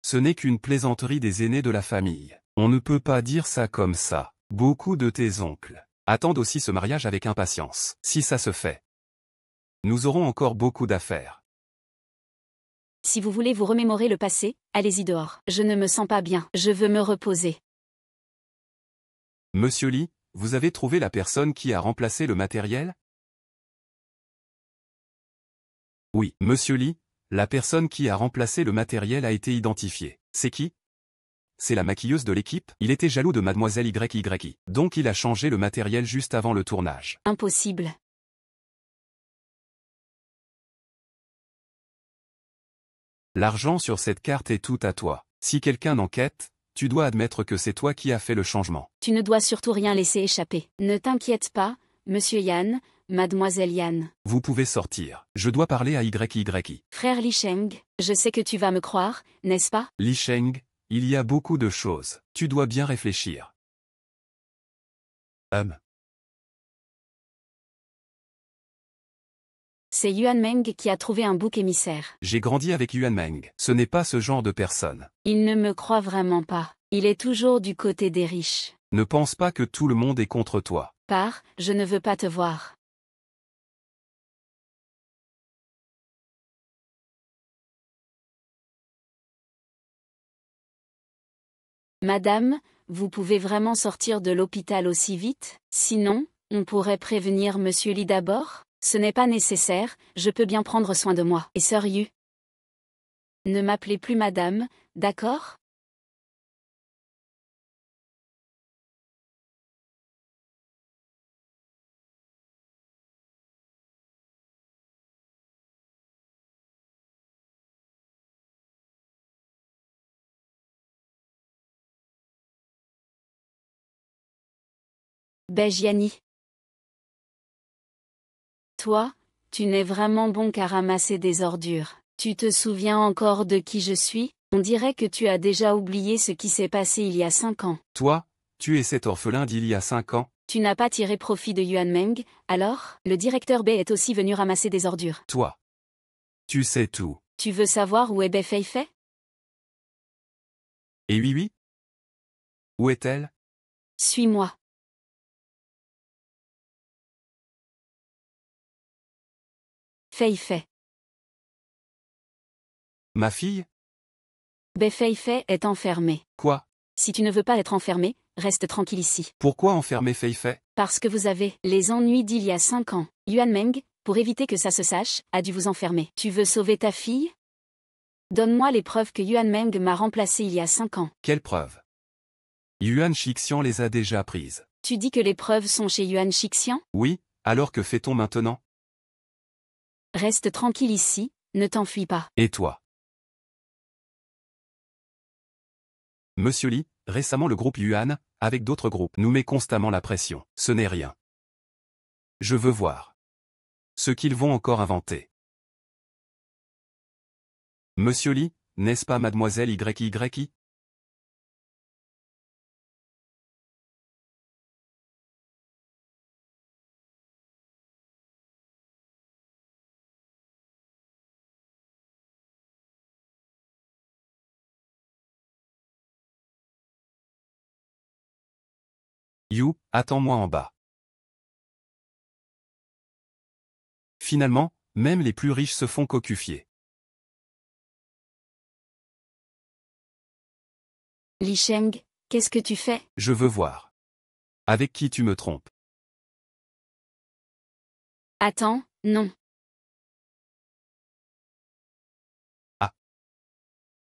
Ce n'est qu'une plaisanterie des aînés de la famille. On ne peut pas dire ça comme ça. Beaucoup de tes oncles attendent aussi ce mariage avec impatience. Si ça se fait, nous aurons encore beaucoup d'affaires. Si vous voulez vous remémorer le passé, allez-y dehors. Je ne me sens pas bien, je veux me reposer. Monsieur Li, vous avez trouvé la personne qui a remplacé le matériel? Oui, Monsieur Li, la personne qui a remplacé le matériel a été identifiée. C'est qui? C'est la maquilleuse de l'équipe. Il était jaloux de mademoiselle YYI. Donc il a changé le matériel juste avant le tournage. Impossible. L'argent sur cette carte est tout à toi. Si quelqu'un enquête, tu dois admettre que c'est toi qui as fait le changement. Tu ne dois surtout rien laisser échapper. Ne t'inquiète pas, Monsieur Yan, Mademoiselle Yan. Vous pouvez sortir. Je dois parler à YYI. Frère Li Sheng, je sais que tu vas me croire, n'est-ce pas? Li Sheng, il y a beaucoup de choses. Tu dois bien réfléchir. C'est Yuan Meng qui a trouvé un bouc émissaire. J'ai grandi avec Yuan Meng. Ce n'est pas ce genre de personne. Il ne me croit vraiment pas. Il est toujours du côté des riches. Ne pense pas que tout le monde est contre toi. Pars, je ne veux pas te voir. Madame, vous pouvez vraiment sortir de l'hôpital aussi vite? Sinon, on pourrait prévenir Monsieur Li d'abord? Ce n'est pas nécessaire, je peux bien prendre soin de moi. Et Sœur Yu? Ne m'appelez plus madame, d'accord? Bejiani. Toi, tu n'es vraiment bon qu'à ramasser des ordures. Tu te souviens encore de qui je suis? On dirait que tu as déjà oublié ce qui s'est passé il y a 5 ans. Toi, tu es cet orphelin d'il y a 5 ans? Tu n'as pas tiré profit de Yuan Meng, alors? Le directeur B est aussi venu ramasser des ordures. Toi. Tu sais tout. Tu veux savoir où est Bei Feifei? Et oui? Où est-elle? Suis-moi. Feifei. Ma fille? Bei Feifei est enfermée. Quoi? Si tu ne veux pas être enfermé, reste tranquille ici. Pourquoi enfermer Feifei? Parce que vous avez les ennuis d'il y a 5 ans. Yuan Meng, pour éviter que ça se sache, a dû vous enfermer. Tu veux sauver ta fille? Donne-moi les preuves que Yuan Meng m'a remplacé il y a 5 ans. Quelles preuves? Yuan Shixian les a déjà prises. Tu dis que les preuves sont chez Yuan Shixian? Oui, alors que fait-on maintenant? Reste tranquille ici, ne t'enfuis pas. Et toi? Monsieur Li, récemment le groupe Yuan, avec d'autres groupes, nous met constamment la pression. Ce n'est rien. Je veux voir ce qu'ils vont encore inventer. Monsieur Li, n'est-ce pas mademoiselle YYI? You, attends-moi en bas. Finalement, même les plus riches se font cocufier. Li Sheng, qu'est-ce que tu fais? Je veux voir. Avec qui tu me trompes? Attends, non. Ah.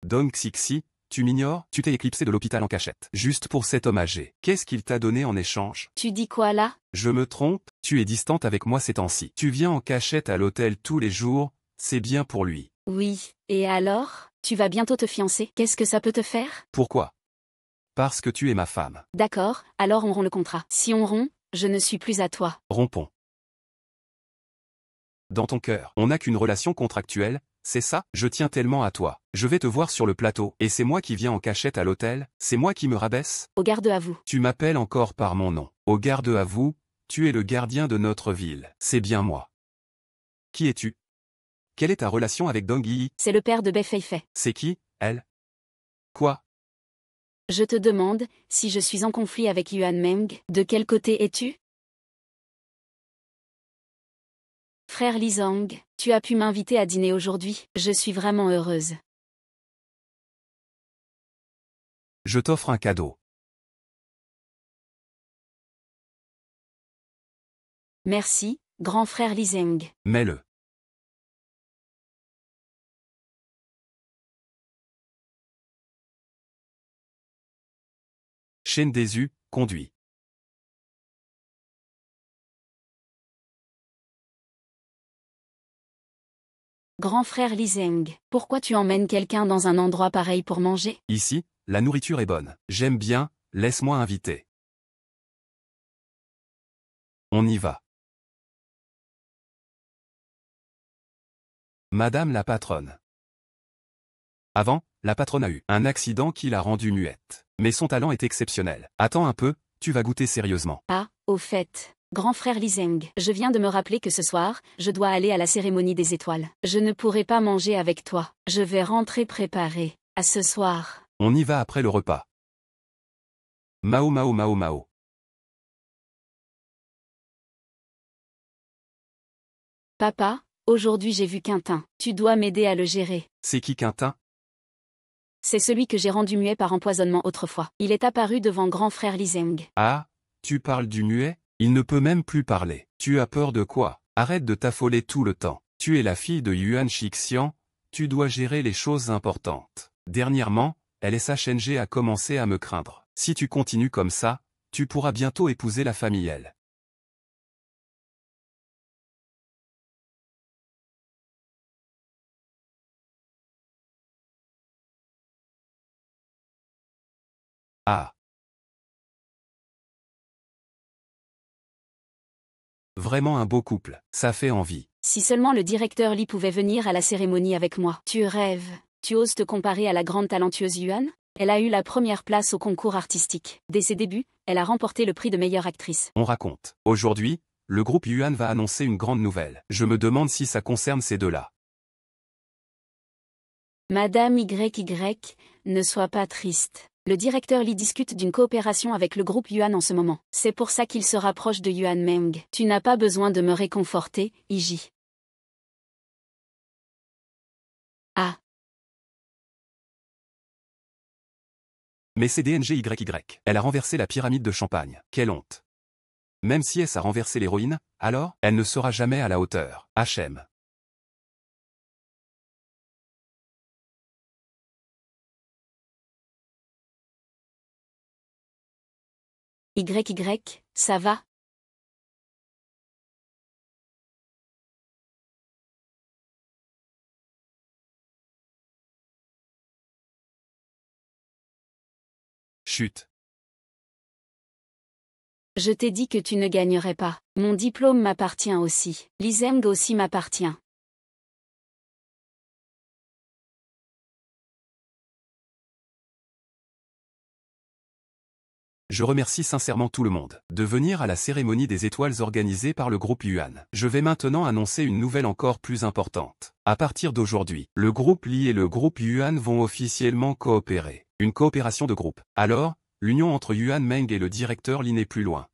Dong Xixi, tu m'ignores? Tu t'es éclipsé de l'hôpital en cachette. Juste pour cet homme âgé. Qu'est-ce qu'il t'a donné en échange? Tu dis quoi là? Je me trompe? Tu es distante avec moi ces temps-ci. Tu viens en cachette à l'hôtel tous les jours, c'est bien pour lui. Oui, et alors? Tu vas bientôt te fiancer, qu'est-ce que ça peut te faire? Pourquoi? Parce que tu es ma femme. D'accord, alors on rompt le contrat. Si on rompt, je ne suis plus à toi. Rompons. Dans ton cœur, on n'a qu'une relation contractuelle, c'est ça? Je tiens tellement à toi. Je vais te voir sur le plateau, et c'est moi qui viens en cachette à l'hôtel, c'est moi qui me rabaisse? Au garde à vous. Tu m'appelles encore par mon nom. Au garde à vous, tu es le gardien de notre ville. C'est bien moi. Qui es-tu? Quelle est ta relation avec Dong Yi? C'est le père de Bei Feifei. C'est qui, elle? Quoi? Je te demande, si je suis en conflit avec Yuan Meng, de quel côté es-tu? Frère Li Zhang, tu as pu m'inviter à dîner aujourd'hui, je suis vraiment heureuse. Je t'offre un cadeau. Merci, grand frère Li Zhang. Mets-le. Shen Desu, conduit. Grand frère Li Zhang, pourquoi tu emmènes quelqu'un dans un endroit pareil pour manger? Ici, la nourriture est bonne. J'aime bien, laisse-moi inviter. On y va. Madame la patronne. Avant, la patronne a eu un accident qui l'a rendue muette. Mais son talent est exceptionnel. Attends un peu, tu vas goûter sérieusement. Ah, au fait, grand frère Li Zhang, je viens de me rappeler que ce soir, je dois aller à la cérémonie des étoiles. Je ne pourrai pas manger avec toi. Je vais rentrer préparer. À ce soir. On y va après le repas. Mao Mao Mao Mao. Papa, aujourd'hui j'ai vu Quintin. Tu dois m'aider à le gérer. C'est qui Quintin? C'est celui que j'ai rendu muet par empoisonnement autrefois. Il est apparu devant grand frère Li Zhang. Ah, tu parles du muet? Il ne peut même plus parler. Tu as peur de quoi? Arrête de t'affoler tout le temps. Tu es la fille de Yuan Shixian, tu dois gérer les choses importantes. Dernièrement, LSHNG a commencé à me craindre. Si tu continues comme ça, tu pourras bientôt épouser la famille L. Ah. Vraiment un beau couple, ça fait envie. Si seulement le directeur Li pouvait venir à la cérémonie avec moi. Tu rêves. Tu oses te comparer à la grande talentueuse Yuan? Elle a eu la première place au concours artistique. Dès ses débuts, elle a remporté le prix de meilleure actrice. On raconte. Aujourd'hui, le groupe Yuan va annoncer une grande nouvelle. Je me demande si ça concerne ces deux-là. Madame YY, ne sois pas triste. Le directeur Li discute d'une coopération avec le groupe Yuan en ce moment. C'est pour ça qu'il se rapproche de Yuan Meng. Tu n'as pas besoin de me réconforter, Iji. Ah. Mais c'est DNGYY. Elle a renversé la pyramide de Champagne. Quelle honte. Même si elle a renversé l'héroïne, alors, elle ne sera jamais à la hauteur. HM. YY, ça va? Chut. Je t'ai dit que tu ne gagnerais pas. Mon diplôme m'appartient aussi. Li Zhang aussi m'appartient. Je remercie sincèrement tout le monde de venir à la cérémonie des étoiles organisée par le groupe Yuan. Je vais maintenant annoncer une nouvelle encore plus importante. À partir d'aujourd'hui, le groupe Li et le groupe Yuan vont officiellement coopérer. Une coopération de groupe. Alors, l'union entre Yuan Meng et le directeur Li n'est plus loin.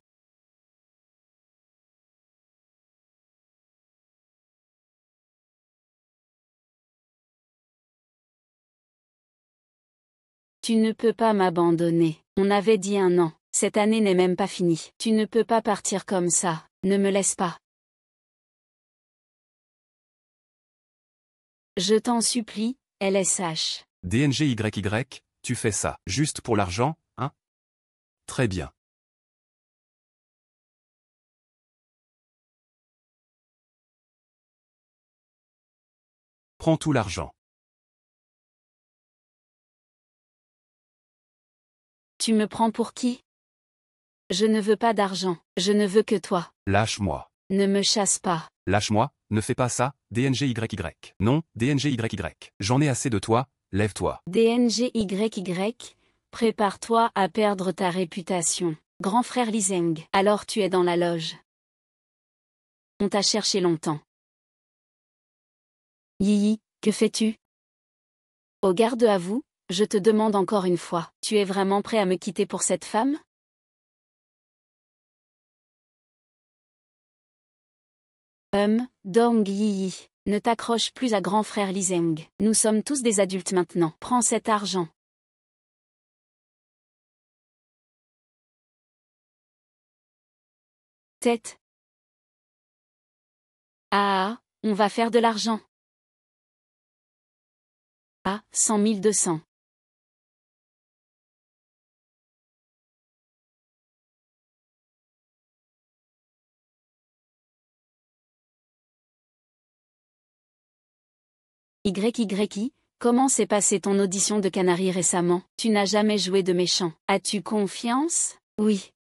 Tu Tu ne peux pas m'abandonner. On avait dit 1 an. Cette année n'est même pas finie. Tu ne peux pas partir comme ça. Ne me laisse pas. Je t'en supplie, LSH. DNGYY, tu fais ça, juste pour l'argent, hein? Très bien. Prends tout l'argent. Tu me prends pour qui? Je ne veux pas d'argent. Je ne veux que toi. Lâche-moi. Ne me chasse pas. Lâche-moi, ne fais pas ça, DNGYY. Non, DNGYY. J'en ai assez de toi, lève-toi. DNGYY, prépare-toi à perdre ta réputation. Grand frère Li Zeng, alors tu es dans la loge. On t'a cherché longtemps. Yi, que fais-tu? Au garde à vous, je te demande encore une fois, tu es vraiment prêt à me quitter pour cette femme? Dong Yi, ne t'accroche plus à grand frère Li Zeng. Nous sommes tous des adultes maintenant. Prends cet argent. Tête. Ah, on va faire de l'argent. Ah, 100 200. YYI, comment s'est passée ton audition de Canary récemment? Tu n'as jamais joué de méchant. As-tu confiance? Oui.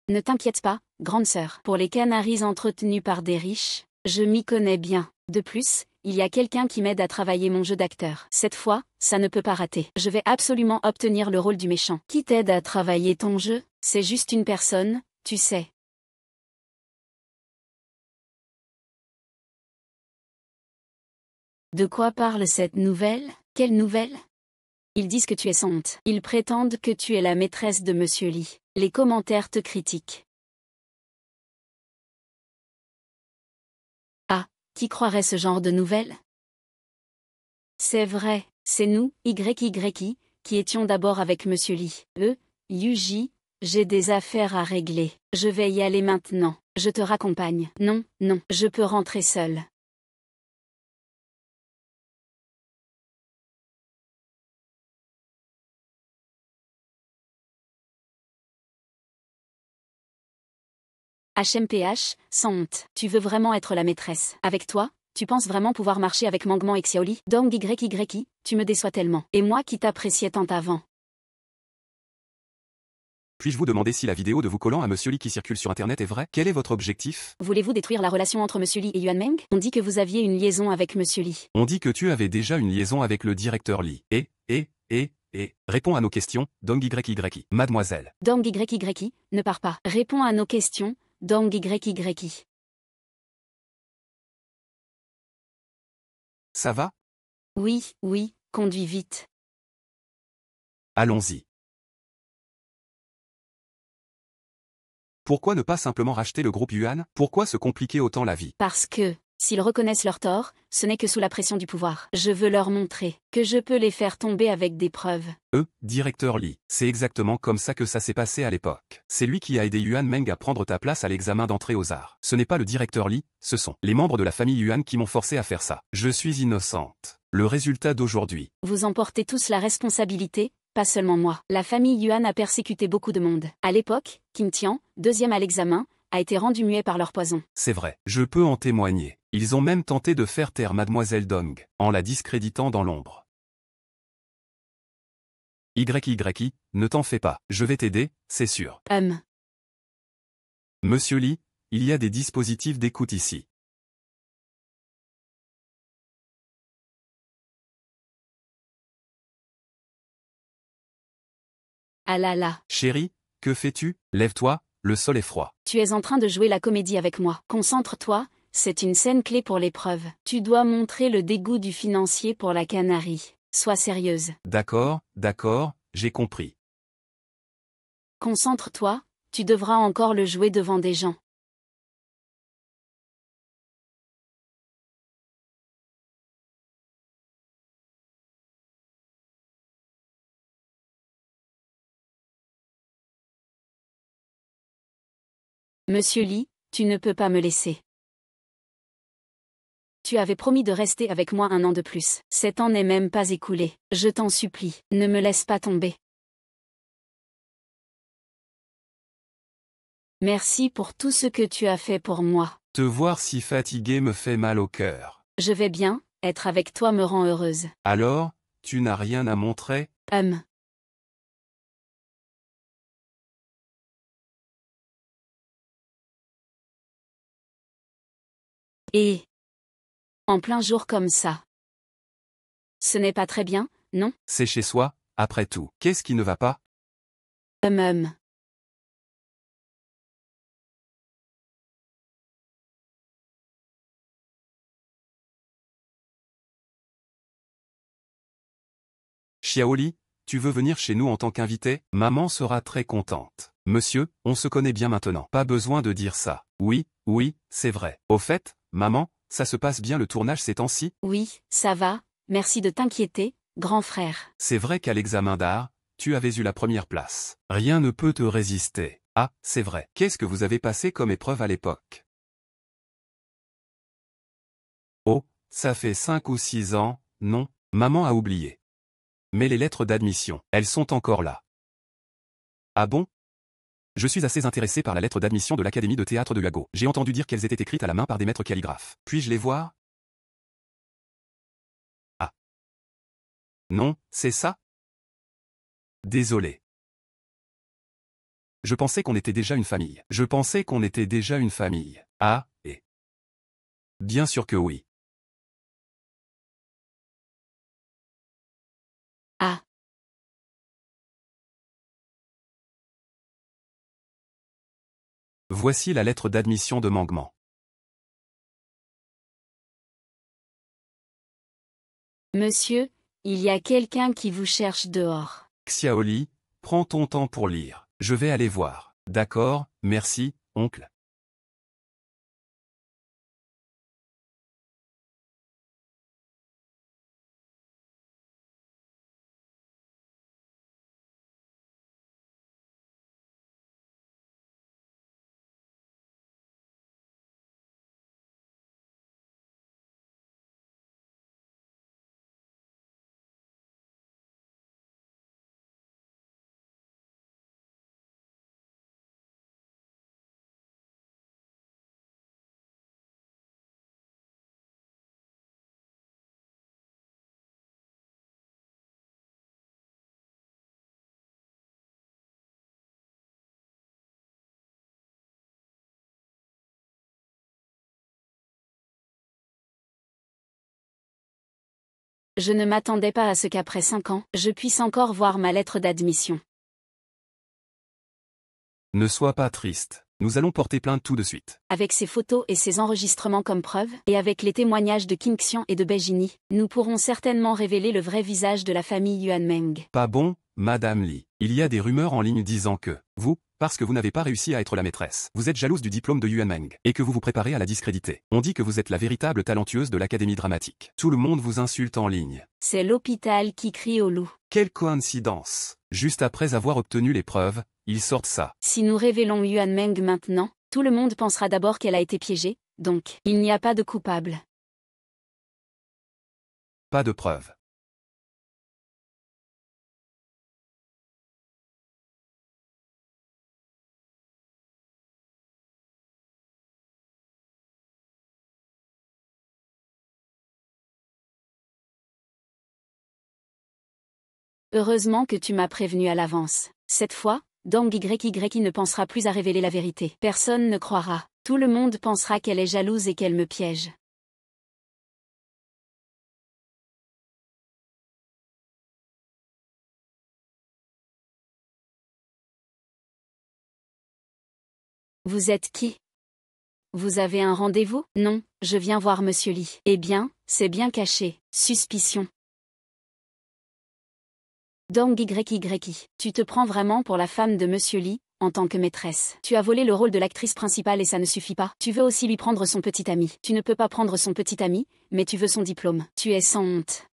Ne t'inquiète pas, grande sœur. Pour les Canaries entretenus par des riches, je m'y connais bien. De plus, il y a quelqu'un qui m'aide à travailler mon jeu d'acteur. Cette fois, ça ne peut pas rater. Je vais absolument obtenir le rôle du méchant. Qui t'aide à travailler ton jeu? C'est juste une personne, tu sais. De quoi parle cette nouvelle? Quelle nouvelle? Ils disent que tu es sans honte. Ils prétendent que tu es la maîtresse de Monsieur Lee. Les commentaires te critiquent. Ah, qui croirait ce genre de nouvelles? C'est vrai, c'est nous, YYI, qui étions d'abord avec Monsieur Lee. Yuji, j'ai des affaires à régler. Je vais y aller maintenant. Je te raccompagne. Non, non, je peux rentrer seule. HMPH, sans honte. Tu veux vraiment être la maîtresse. Avec toi, tu penses vraiment pouvoir marcher avec Mangman et Xiaoli? Dong YYI, tu me déçois tellement. Et moi qui t'appréciais tant avant. Puis-je vous demander si la vidéo de vous collant à Monsieur Lee qui circule sur Internet est vraie? Quel est votre objectif? Voulez-vous détruire la relation entre Monsieur Lee et Yuan Meng? On dit que vous aviez une liaison avec Monsieur Lee. On dit que tu avais déjà une liaison avec le directeur Lee. Réponds à nos questions, Dong YYI. Mademoiselle. Dong YYI, ne pars pas. Réponds à nos questions, Dong YYI. Ça va? Oui, oui, conduis vite. Allons-y. Pourquoi ne pas simplement racheter le groupe Yuan? Pourquoi se compliquer autant la vie? Parce que, s'ils reconnaissent leur tort, ce n'est que sous la pression du pouvoir. Je veux leur montrer que je peux les faire tomber avec des preuves. Directeur Lee, c'est exactement comme ça que ça s'est passé à l'époque. C'est lui qui a aidé Yuan Meng à prendre ta place à l'examen d'entrée aux arts. Ce n'est pas le directeur Lee, ce sont les membres de la famille Yuan qui m'ont forcé à faire ça. Je suis innocente. Le résultat d'aujourd'hui. Vous en portez tous la responsabilité, pas seulement moi. La famille Yuan a persécuté beaucoup de monde. À l'époque, Kim Tian, deuxième à l'examen, a été rendu muet par leur poison. C'est vrai, je peux en témoigner. Ils ont même tenté de faire taire Mademoiselle Dong, en la discréditant dans l'ombre. YYI, ne t'en fais pas, je vais t'aider, c'est sûr. Monsieur Lee, il y a des dispositifs d'écoute ici. Ah là là. Chérie, que fais-tu? Lève-toi, le sol est froid. Tu es en train de jouer la comédie avec moi. Concentre-toi, c'est une scène clé pour l'épreuve. Tu dois montrer le dégoût du financier pour la Canarie. Sois sérieuse. D'accord, j'ai compris. Concentre-toi, tu devras encore le jouer devant des gens. Monsieur Lee, tu ne peux pas me laisser. Tu avais promis de rester avec moi 1 an de plus. 7 ans n'est même pas écoulé. Je t'en supplie, ne me laisse pas tomber. Merci pour tout ce que tu as fait pour moi. Te voir si fatigué me fait mal au cœur. Je vais bien, être avec toi me rend heureuse. Alors, tu n'as rien à montrer? Et en plein jour comme ça. Ce n'est pas très bien, non? C'est chez soi, après tout. Qu'est-ce qui ne va pas? Xiaoli, tu veux venir chez nous en tant qu'invité? Maman sera très contente. Monsieur, on se connaît bien maintenant. Pas besoin de dire ça. Oui, c'est vrai. Au fait, maman, ça se passe bien le tournage ces temps-ci? Oui, ça va, merci de t'inquiéter, grand frère. C'est vrai qu'à l'examen d'art, tu avais eu la première place. Rien ne peut te résister. Ah, c'est vrai. Qu'est-ce que vous avez passé comme épreuve à l'époque? Oh, ça fait 5 ou 6 ans, non? Maman a oublié. Mais les lettres d'admission, elles sont encore là. Ah bon? Je suis assez intéressé par la lettre d'admission de l'Académie de théâtre de Huago. J'ai entendu dire qu'elles étaient écrites à la main par des maîtres calligraphes. Puis-je les voir? Ah. Non, c'est ça? Désolé. Je pensais qu'on était déjà une famille. Ah, et... Bien sûr que oui. Ah. Voici la lettre d'admission de Mangman. Monsieur, il y a quelqu'un qui vous cherche dehors. Xiaoli, prends ton temps pour lire. Je vais aller voir. D'accord, merci, oncle. Je ne m'attendais pas à ce qu'après 5 ans, je puisse encore voir ma lettre d'admission. Ne sois pas triste. Nous allons porter plainte tout de suite. Avec ces photos et ces enregistrements comme preuve, et avec les témoignages de King Xian et de Beijini, nous pourrons certainement révéler le vrai visage de la famille Yuan Meng. Pas bon, Madame Li. Il y a des rumeurs en ligne disant que, vous, parce que vous n'avez pas réussi à être la maîtresse, vous êtes jalouse du diplôme de Yuan Meng, et que vous vous préparez à la discréditer. On dit que vous êtes la véritable talentueuse de l'Académie dramatique. Tout le monde vous insulte en ligne. C'est l'hôpital qui crie au loup. Quelle coïncidence. Juste après avoir obtenu les preuves, ils sortent ça. Si nous révélons Yuan Meng maintenant, tout le monde pensera d'abord qu'elle a été piégée, donc, il n'y a pas de coupable. Pas de preuves. Heureusement que tu m'as prévenu à l'avance. Cette fois, Dong YY ne pensera plus à révéler la vérité. Personne ne croira. Tout le monde pensera qu'elle est jalouse et qu'elle me piège. Vous êtes qui? Vous avez un rendez-vous? Non, je viens voir Monsieur Lee. Eh bien, c'est bien caché. Suspicion. Dong YY, tu te prends vraiment pour la femme de Monsieur Lee, en tant que maîtresse. Tu as volé le rôle de l'actrice principale et ça ne suffit pas. Tu veux aussi lui prendre son petit ami. Tu ne peux pas prendre son petit ami, mais tu veux son diplôme. Tu es sans honte.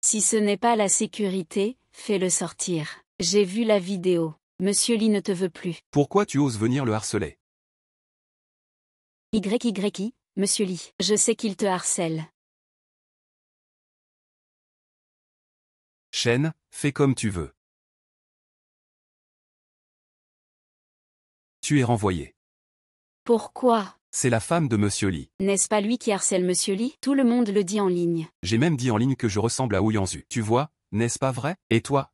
Si ce n'est pas la sécurité, fais-le sortir. J'ai vu la vidéo. Monsieur Lee ne te veut plus. Pourquoi tu oses venir le harceler? YYI, Monsieur Lee. Je sais qu'il te harcèle. Shen, fais comme tu veux. Tu es renvoyé. Pourquoi? C'est la femme de Monsieur Lee. N'est-ce pas lui qui harcèle Monsieur Lee? Tout le monde le dit en ligne. J'ai même dit en ligne que je ressemble à Ouyanzu. Tu vois, n'est-ce pas vrai? Et toi?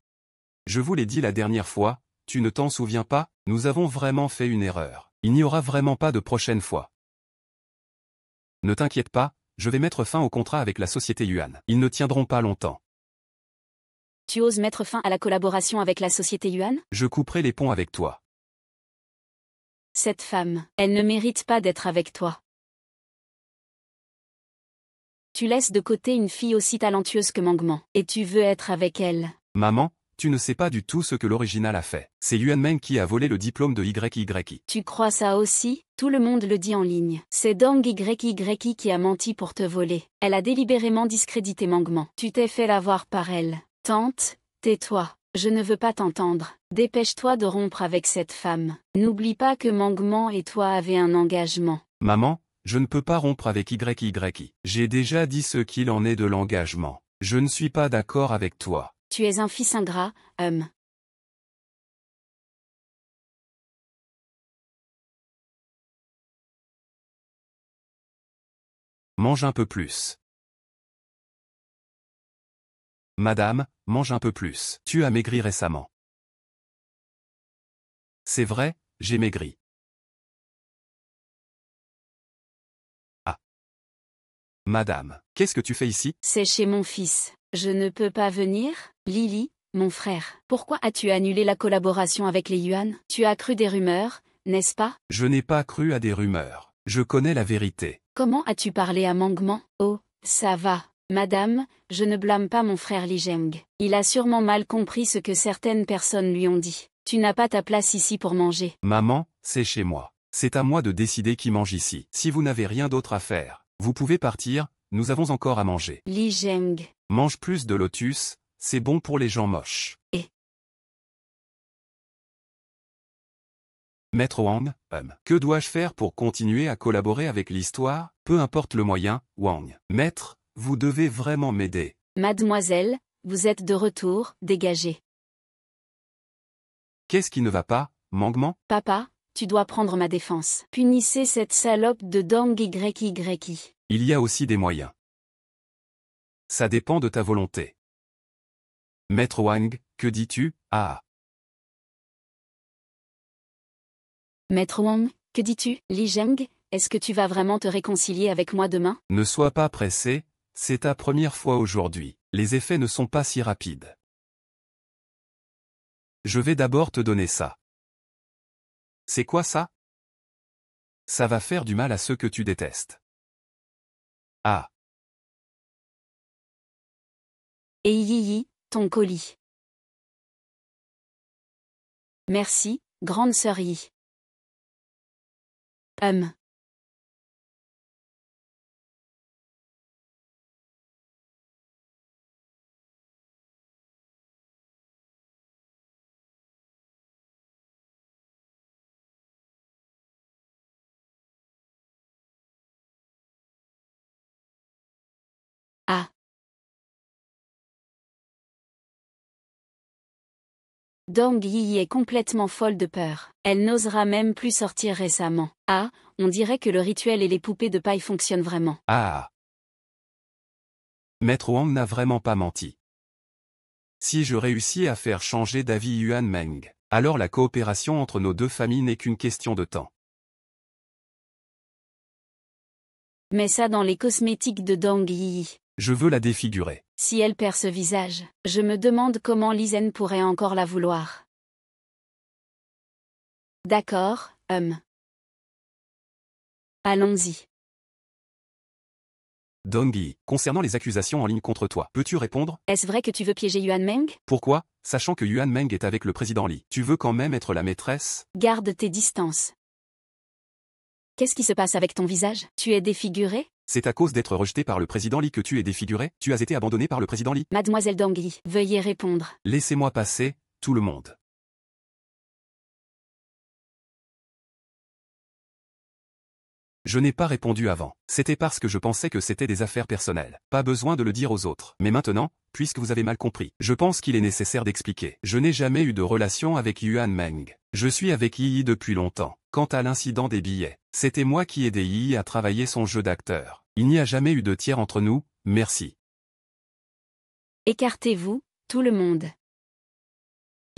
Je vous l'ai dit la dernière fois, tu ne t'en souviens pas? Nous avons vraiment fait une erreur. Il n'y aura vraiment pas de prochaine fois. Ne t'inquiète pas, je vais mettre fin au contrat avec la société Yuan. Ils ne tiendront pas longtemps. Tu oses mettre fin à la collaboration avec la société Yuan? Je couperai les ponts avec toi. Cette femme, elle ne mérite pas d'être avec toi. Tu laisses de côté une fille aussi talentueuse que Mangman, et tu veux être avec elle. Maman, tu ne sais pas du tout ce que l'original a fait. C'est Yuan Meng qui a volé le diplôme de YYI. Tu crois ça aussi? Tout le monde le dit en ligne. C'est Dong YYI qui a menti pour te voler. Elle a délibérément discrédité Mangman. Tu t'es fait l'avoir par elle. Tante, tais-toi. Je ne veux pas t'entendre. Dépêche-toi de rompre avec cette femme. N'oublie pas que Mangman et toi avez un engagement. Maman, je ne peux pas rompre avec YYI. J'ai déjà dit ce qu'il en est de l'engagement. Je ne suis pas d'accord avec toi. Tu es un fils ingrat, Mange un peu plus. Madame, mange un peu plus. Tu as maigri récemment. C'est vrai, j'ai maigri. Ah. Madame, qu'est-ce que tu fais ici? C'est chez mon fils. Je ne peux pas venir? Lily, mon frère. Pourquoi as-tu annulé la collaboration avec les Yuan? Tu as cru des rumeurs, n'est-ce pas? Je n'ai pas cru à des rumeurs. Je connais la vérité. Comment as-tu parlé à Mangman? Oh, ça va. Madame, je ne blâme pas mon frère Li Zheng. Il a sûrement mal compris ce que certaines personnes lui ont dit. Tu n'as pas ta place ici pour manger. Maman, c'est chez moi. C'est à moi de décider qui mange ici. Si vous n'avez rien d'autre à faire, vous pouvez partir, nous avons encore à manger. Li Zheng. Mange plus de lotus, c'est bon pour les gens moches. Et Maître Wang, que dois-je faire pour continuer à collaborer avec l'histoire? Peu importe le moyen, Wang. Maître, vous devez vraiment m'aider. Mademoiselle, vous êtes de retour, dégagez. Qu'est-ce qui ne va pas, Mangman? Papa, tu dois prendre ma défense. Punissez cette salope de Dong YYI. Il y a aussi des moyens. Ça dépend de ta volonté. Maître Wang, que dis-tu? Ah. Maître Wang, que dis-tu? Li Zheng, est-ce que tu vas vraiment te réconcilier avec moi demain? Ne sois pas pressé, c'est ta première fois aujourd'hui. Les effets ne sont pas si rapides. Je vais d'abord te donner ça. C'est quoi ça? Ça va faire du mal à ceux que tu détestes. Ah. Et Yi, ton colis. Merci, grande sœur Yi. Ah. Dong Yi est complètement folle de peur. Elle n'osera même plus sortir récemment. Ah, on dirait que le rituel et les poupées de paille fonctionnent vraiment. Ah. Maître Wang n'a vraiment pas menti. Si je réussis à faire changer d'avis Yuan Meng, alors la coopération entre nos deux familles n'est qu'une question de temps. Mets ça dans les cosmétiques de Dong Yi. Je veux la défigurer. Si elle perd ce visage, je me demande comment Li Zhen pourrait encore la vouloir. D'accord, Allons-y. Dong Yi, concernant les accusations en ligne contre toi, peux-tu répondre? Est-ce vrai que tu veux piéger Yuan Meng? Pourquoi, sachant que Yuan Meng est avec le président Li, tu veux quand même être la maîtresse? Garde tes distances. Qu'est-ce qui se passe avec ton visage? Tu es défiguré? C'est à cause d'être rejeté par le président Li que tu es défiguré? Tu as été abandonné par le président Li? Mademoiselle Dong Yi, veuillez répondre. Laissez-moi passer, tout le monde. Je n'ai pas répondu avant. C'était parce que je pensais que c'était des affaires personnelles. Pas besoin de le dire aux autres. Mais maintenant, puisque vous avez mal compris, je pense qu'il est nécessaire d'expliquer. Je n'ai jamais eu de relation avec Yuan Meng. Je suis avec Yi depuis longtemps. Quant à l'incident des billets, c'était moi qui aidais Yi à travailler son jeu d'acteur. Il n'y a jamais eu de tiers entre nous, merci. Écartez-vous, tout le monde.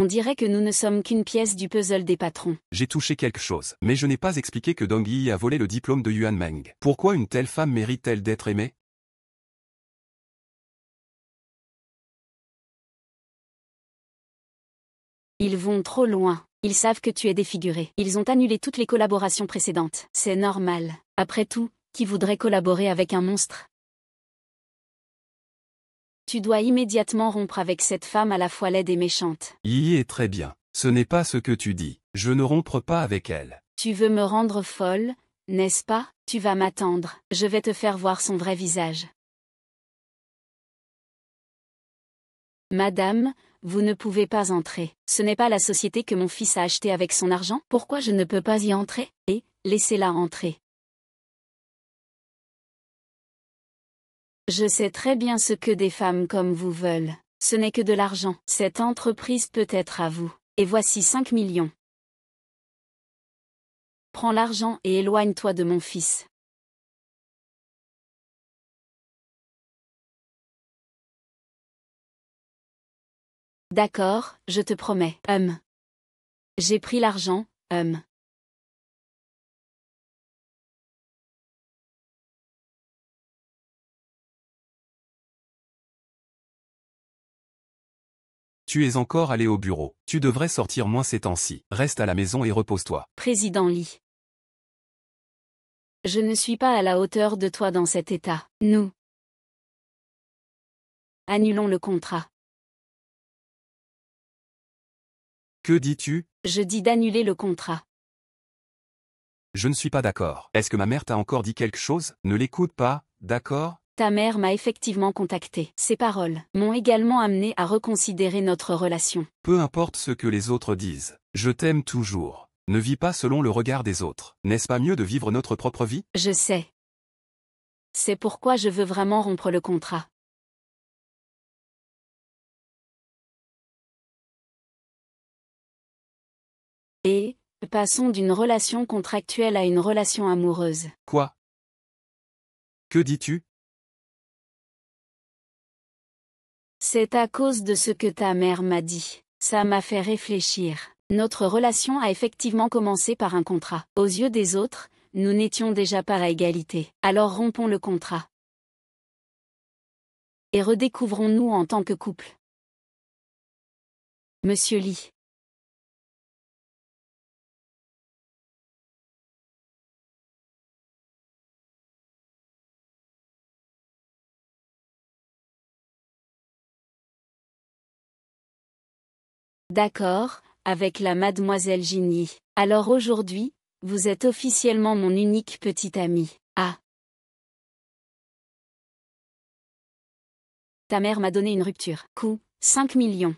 On dirait que nous ne sommes qu'une pièce du puzzle des patrons. J'ai touché quelque chose, mais je n'ai pas expliqué que Dong Yi a volé le diplôme de Yuan Meng. Pourquoi une telle femme mérite-t-elle d'être aimée? Ils vont trop loin. Ils savent que tu es défiguré. Ils ont annulé toutes les collaborations précédentes. C'est normal. Après tout, qui voudrait collaborer avec un monstre? Tu dois immédiatement rompre avec cette femme à la fois laide et méchante. Yi est très bien. Ce n'est pas ce que tu dis. Je ne rompre pas avec elle. Tu veux me rendre folle, n'est-ce pas? Tu vas m'attendre. Je vais te faire voir son vrai visage. Madame, vous ne pouvez pas entrer. Ce n'est pas la société que mon fils a achetée avec son argent? Pourquoi je ne peux pas y entrer? Et, laissez-la entrer. Je sais très bien ce que des femmes comme vous veulent. Ce n'est que de l'argent. Cette entreprise peut être à vous. Et voici 5 millions. Prends l'argent et éloigne-toi de mon fils. D'accord, je te promets. J'ai pris l'argent, Tu es encore allé au bureau. Tu devrais sortir moins ces temps-ci. Reste à la maison et repose-toi. Président Lee. Je ne suis pas à la hauteur de toi dans cet état. Nous annulons le contrat. Que dis-tu? Je dis d'annuler le contrat. Je ne suis pas d'accord. Est-ce que ma mère t'a encore dit quelque chose? Ne l'écoute pas, d'accord? Ta mère m'a effectivement contacté. Ces paroles m'ont également amené à reconsidérer notre relation. Peu importe ce que les autres disent. Je t'aime toujours. Ne vis pas selon le regard des autres. N'est-ce pas mieux de vivre notre propre vie? Je sais. C'est pourquoi je veux vraiment rompre le contrat. Et, passons d'une relation contractuelle à une relation amoureuse. Quoi? Que dis-tu? C'est à cause de ce que ta mère m'a dit. Ça m'a fait réfléchir. Notre relation a effectivement commencé par un contrat. Aux yeux des autres, nous n'étions déjà pas à égalité. Alors rompons le contrat. Et redécouvrons-nous en tant que couple. Monsieur Lee. D'accord, avec la mademoiselle Ginny. Alors aujourd'hui, vous êtes officiellement mon unique petit ami. Ah. Ta mère m'a donné une rupture. Coût, 5 millions.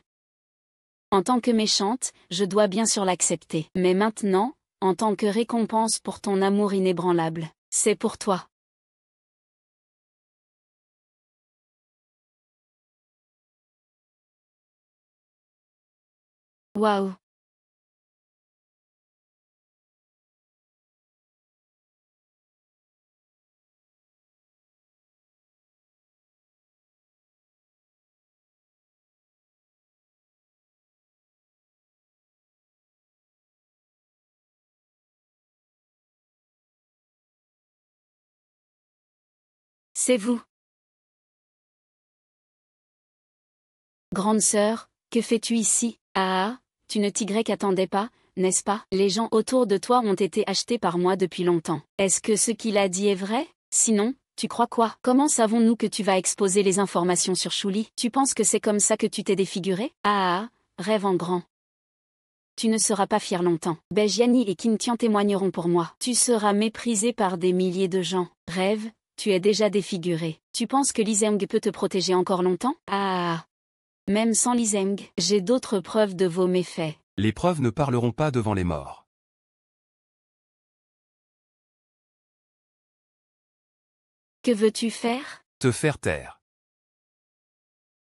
En tant que méchante, je dois bien sûr l'accepter. Mais maintenant, en tant que récompense pour ton amour inébranlable, c'est pour toi. Waouh. C'est vous. Grande sœur, que fais-tu ici? Ah, tu ne t'y attendais pas, n'est-ce pas? Les gens autour de toi ont été achetés par moi depuis longtemps. Est-ce que ce qu'il a dit est vrai? Sinon, tu crois quoi? Comment savons-nous que tu vas exposer les informations sur Shuli? Tu penses que c'est comme ça que tu t'es défiguré? Ah, rêve en grand. Tu ne seras pas fier longtemps. Bejiani et Kim Tian témoigneront pour moi. Tu seras méprisé par des milliers de gens. Rêve, tu es déjà défiguré. Tu penses que Lee Zeng peut te protéger encore longtemps? Ah. Même sans Lee Zeng, j'ai d'autres preuves de vos méfaits. Les preuves ne parleront pas devant les morts. Que veux-tu faire? Te faire taire.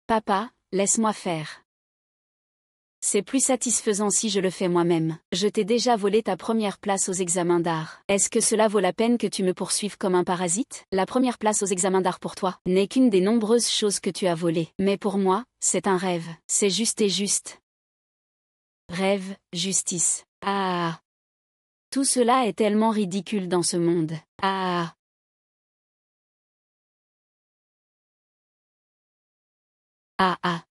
Papa, laisse-moi faire. C'est plus satisfaisant si je le fais moi-même. Je t'ai déjà volé ta première place aux examens d'art. Est-ce que cela vaut la peine que tu me poursuives comme un parasite? La première place aux examens d'art pour toi n'est qu'une des nombreuses choses que tu as volées. Mais pour moi, c'est un rêve. C'est juste et juste. Rêve, justice. Ah! Tout cela est tellement ridicule dans ce monde. Ah! Ah ah!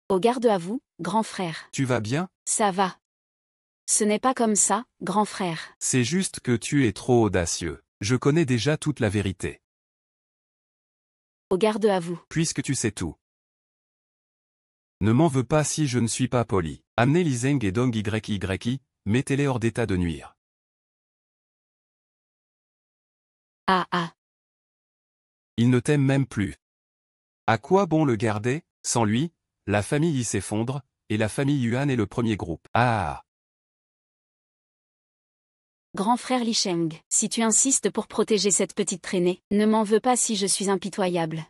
Au garde à vous, grand frère. Tu vas bien? Ça va. Ce n'est pas comme ça, grand frère. C'est juste que tu es trop audacieux. Je connais déjà toute la vérité. Au garde à vous. Puisque tu sais tout. Ne m'en veux pas si je ne suis pas poli. Amenez Li Zeng et Dong YY, mettez-les hors d'état de nuire. Ah ah! Il ne t'aime même plus. À quoi bon le garder? Sans lui, la famille y s'effondre, et la famille Yuan est le premier groupe. Ah! Grand frère Li Sheng, si tu insistes pour protéger cette petite traînée, ne m'en veux pas si je suis impitoyable.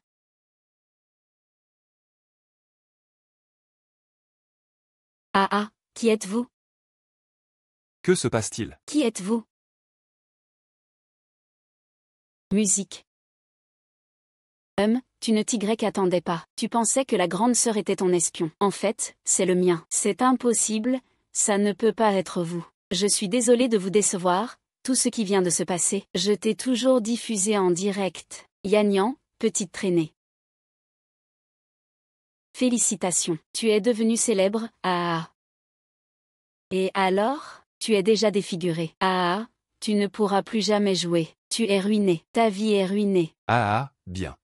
Ah ah, qui êtes-vous? Que se passe-t-il? Qui êtes-vous? Musique. Tu ne t'y pas. Tu pensais que la grande sœur était ton espion. En fait, c'est le mien. C'est impossible, ça ne peut pas être vous. Je suis désolée de vous décevoir, tout ce qui vient de se passer, je t'ai toujours diffusé en direct. Yanyan, petite traînée. Félicitations, tu es devenu célèbre, ah. Et alors, tu es déjà défiguré. Ah, tu ne pourras plus jamais jouer. Tu es ruiné, ta vie est ruinée. Ah ah, bien.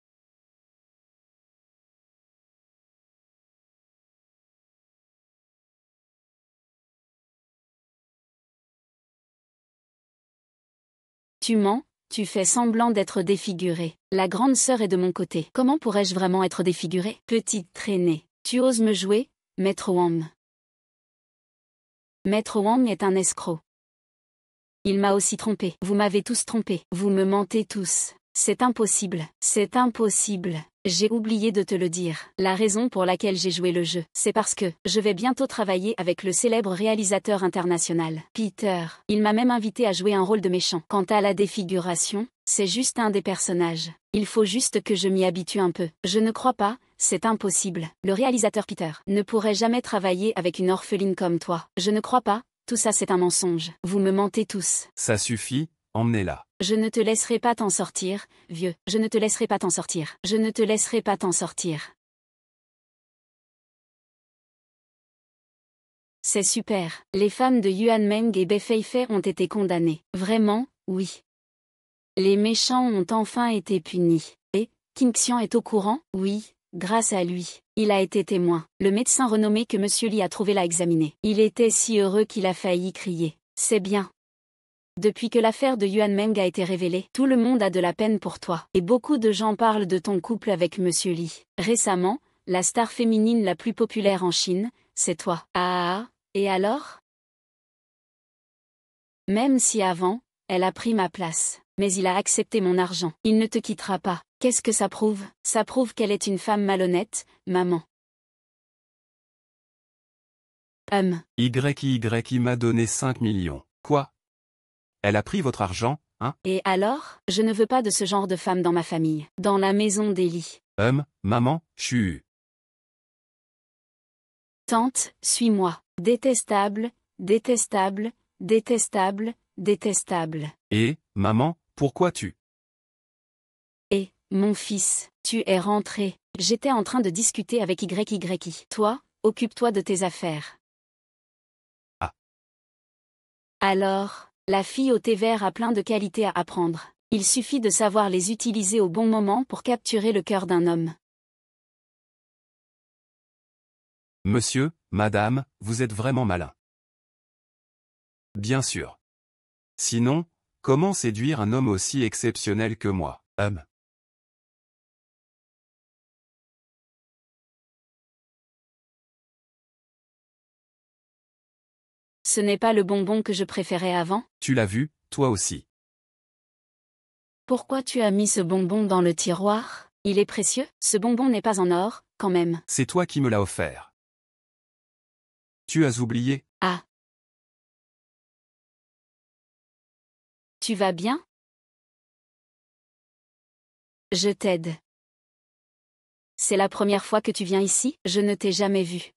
Tu mens, tu fais semblant d'être défiguré. La grande sœur est de mon côté. Comment pourrais-je vraiment être défiguré? Petite traînée. Tu oses me jouer, Maître Wang. Maître Wang est un escroc. Il m'a aussi trompé. Vous m'avez tous trompé. Vous me mentez tous. C'est impossible. C'est impossible. J'ai oublié de te le dire. La raison pour laquelle j'ai joué le jeu, c'est parce que je vais bientôt travailler avec le célèbre réalisateur international, Peter. Il m'a même invité à jouer un rôle de méchant. Quant à la défiguration, c'est juste un des personnages. Il faut juste que je m'y habitue un peu. Je ne crois pas, c'est impossible. Le réalisateur Peter ne pourrait jamais travailler avec une orpheline comme toi. Je ne crois pas, tout ça c'est un mensonge. Vous me mentez tous. Ça suffit, emmenez-la. Je ne te laisserai pas t'en sortir, vieux. Je ne te laisserai pas t'en sortir. Je ne te laisserai pas t'en sortir. C'est super. Les femmes de Yuan Meng et Bei Feifei ont été condamnées. Vraiment, oui. Les méchants ont enfin été punis. Et, Qin Xian est au courant? Oui, grâce à lui. Il a été témoin. Le médecin renommé que Monsieur Li a trouvé l'a examiné. Il était si heureux qu'il a failli crier. C'est bien. Depuis que l'affaire de Yuan Meng a été révélée, tout le monde a de la peine pour toi. Et beaucoup de gens parlent de ton couple avec Monsieur Li. Récemment, la star féminine la plus populaire en Chine, c'est toi. Ah, et alors? Même si avant, elle a pris ma place. Mais il a accepté mon argent. Il ne te quittera pas. Qu'est-ce que ça prouve? Ça prouve qu'elle est une femme malhonnête, maman. YY m'a donné 5 millions. Quoi? Elle a pris votre argent, hein? Et alors? Je ne veux pas de ce genre de femme dans ma famille. Dans la maison d'Eli. Maman, chut. Tante, suis-moi. Détestable, détestable, détestable, détestable. Et, maman, pourquoi tu? Et, mon fils, tu es rentré. J'étais en train de discuter avec YY. Toi, occupe-toi de tes affaires. Ah. Alors, la fille au thé vert a plein de qualités à apprendre. Il suffit de savoir les utiliser au bon moment pour capturer le cœur d'un homme. Monsieur, madame, vous êtes vraiment malin. Bien sûr. Sinon, comment séduire un homme aussi exceptionnel que moi? Ce n'est pas le bonbon que je préférais avant? Tu l'as vu, toi aussi. Pourquoi tu as mis ce bonbon dans le tiroir? Il est précieux, ce bonbon n'est pas en or, quand même. C'est toi qui me l'as offert. Tu as oublié? Ah. Tu vas bien? Je t'aide. C'est la première fois que tu viens ici? Je ne t'ai jamais vu.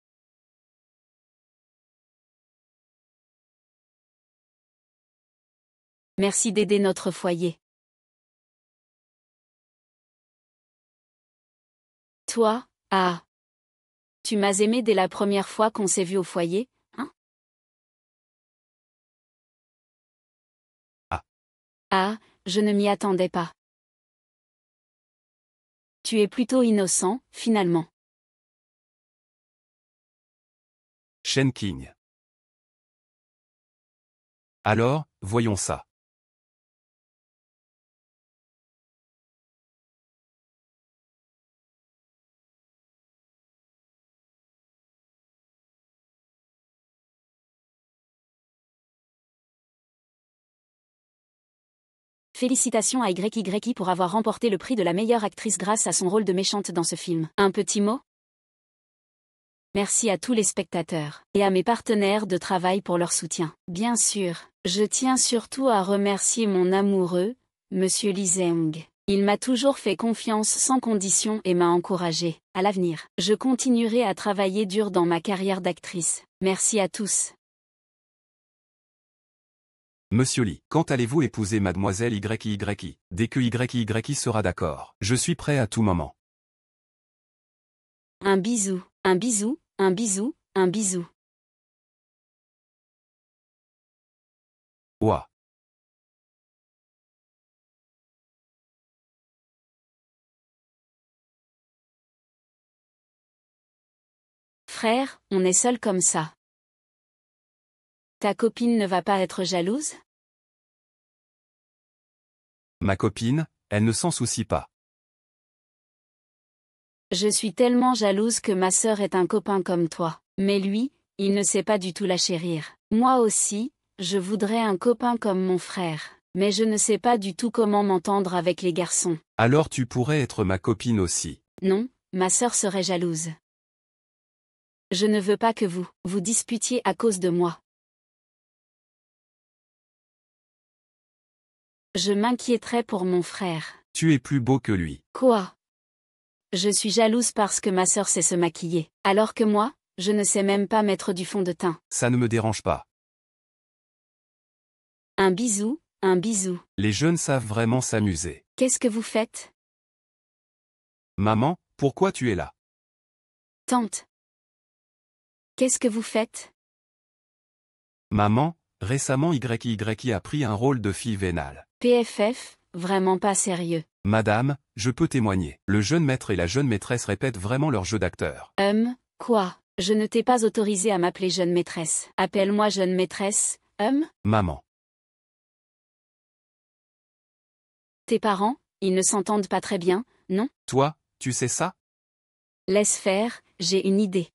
Merci d'aider notre foyer. Toi, ah. Tu m'as aimé dès la première fois qu'on s'est vu au foyer, hein? Ah. Ah, je ne m'y attendais pas. Tu es plutôt innocent, finalement. Shen King. Alors, voyons ça. Félicitations à YYI pour avoir remporté le prix de la meilleure actrice grâce à son rôle de méchante dans ce film. Un petit mot? Merci à tous les spectateurs et à mes partenaires de travail pour leur soutien. Bien sûr, je tiens surtout à remercier mon amoureux, Monsieur Lee Seung. Il m'a toujours fait confiance sans condition et m'a encouragé. À l'avenir, je continuerai à travailler dur dans ma carrière d'actrice. Merci à tous. Monsieur Lee, quand allez-vous épouser mademoiselle YYI? Dès que YYI sera d'accord. Je suis prêt à tout moment. Un bisou, un bisou, un bisou, un bisou. Ouah. Frère, on est seul comme ça. Ta copine ne va pas être jalouse? Ma copine, elle ne s'en soucie pas. Je suis tellement jalouse que ma sœur ait un copain comme toi. Mais lui, il ne sait pas du tout la chérir. Moi aussi, je voudrais un copain comme mon frère. Mais je ne sais pas du tout comment m'entendre avec les garçons. Alors tu pourrais être ma copine aussi. Non, ma sœur serait jalouse. Je ne veux pas que vous disputiez à cause de moi. Je m'inquiéterais pour mon frère. Tu es plus beau que lui. Quoi? Je suis jalouse parce que ma sœur sait se maquiller, alors que moi, je ne sais même pas mettre du fond de teint. Ça ne me dérange pas. Un bisou, un bisou. Les jeunes savent vraiment s'amuser. Qu'est-ce que vous faites? Maman, pourquoi tu es là? Tante. Qu'est-ce que vous faites? Maman, récemment YYI a pris un rôle de fille vénale. PFF, vraiment pas sérieux. Madame, je peux témoigner. Le jeune maître et la jeune maîtresse répètent vraiment leur jeu d'acteur. Quoi? Je ne t'ai pas autorisé à m'appeler jeune maîtresse. Appelle-moi jeune maîtresse, Maman. Tes parents, ils ne s'entendent pas très bien, non? Toi, tu sais ça? Laisse faire, j'ai une idée.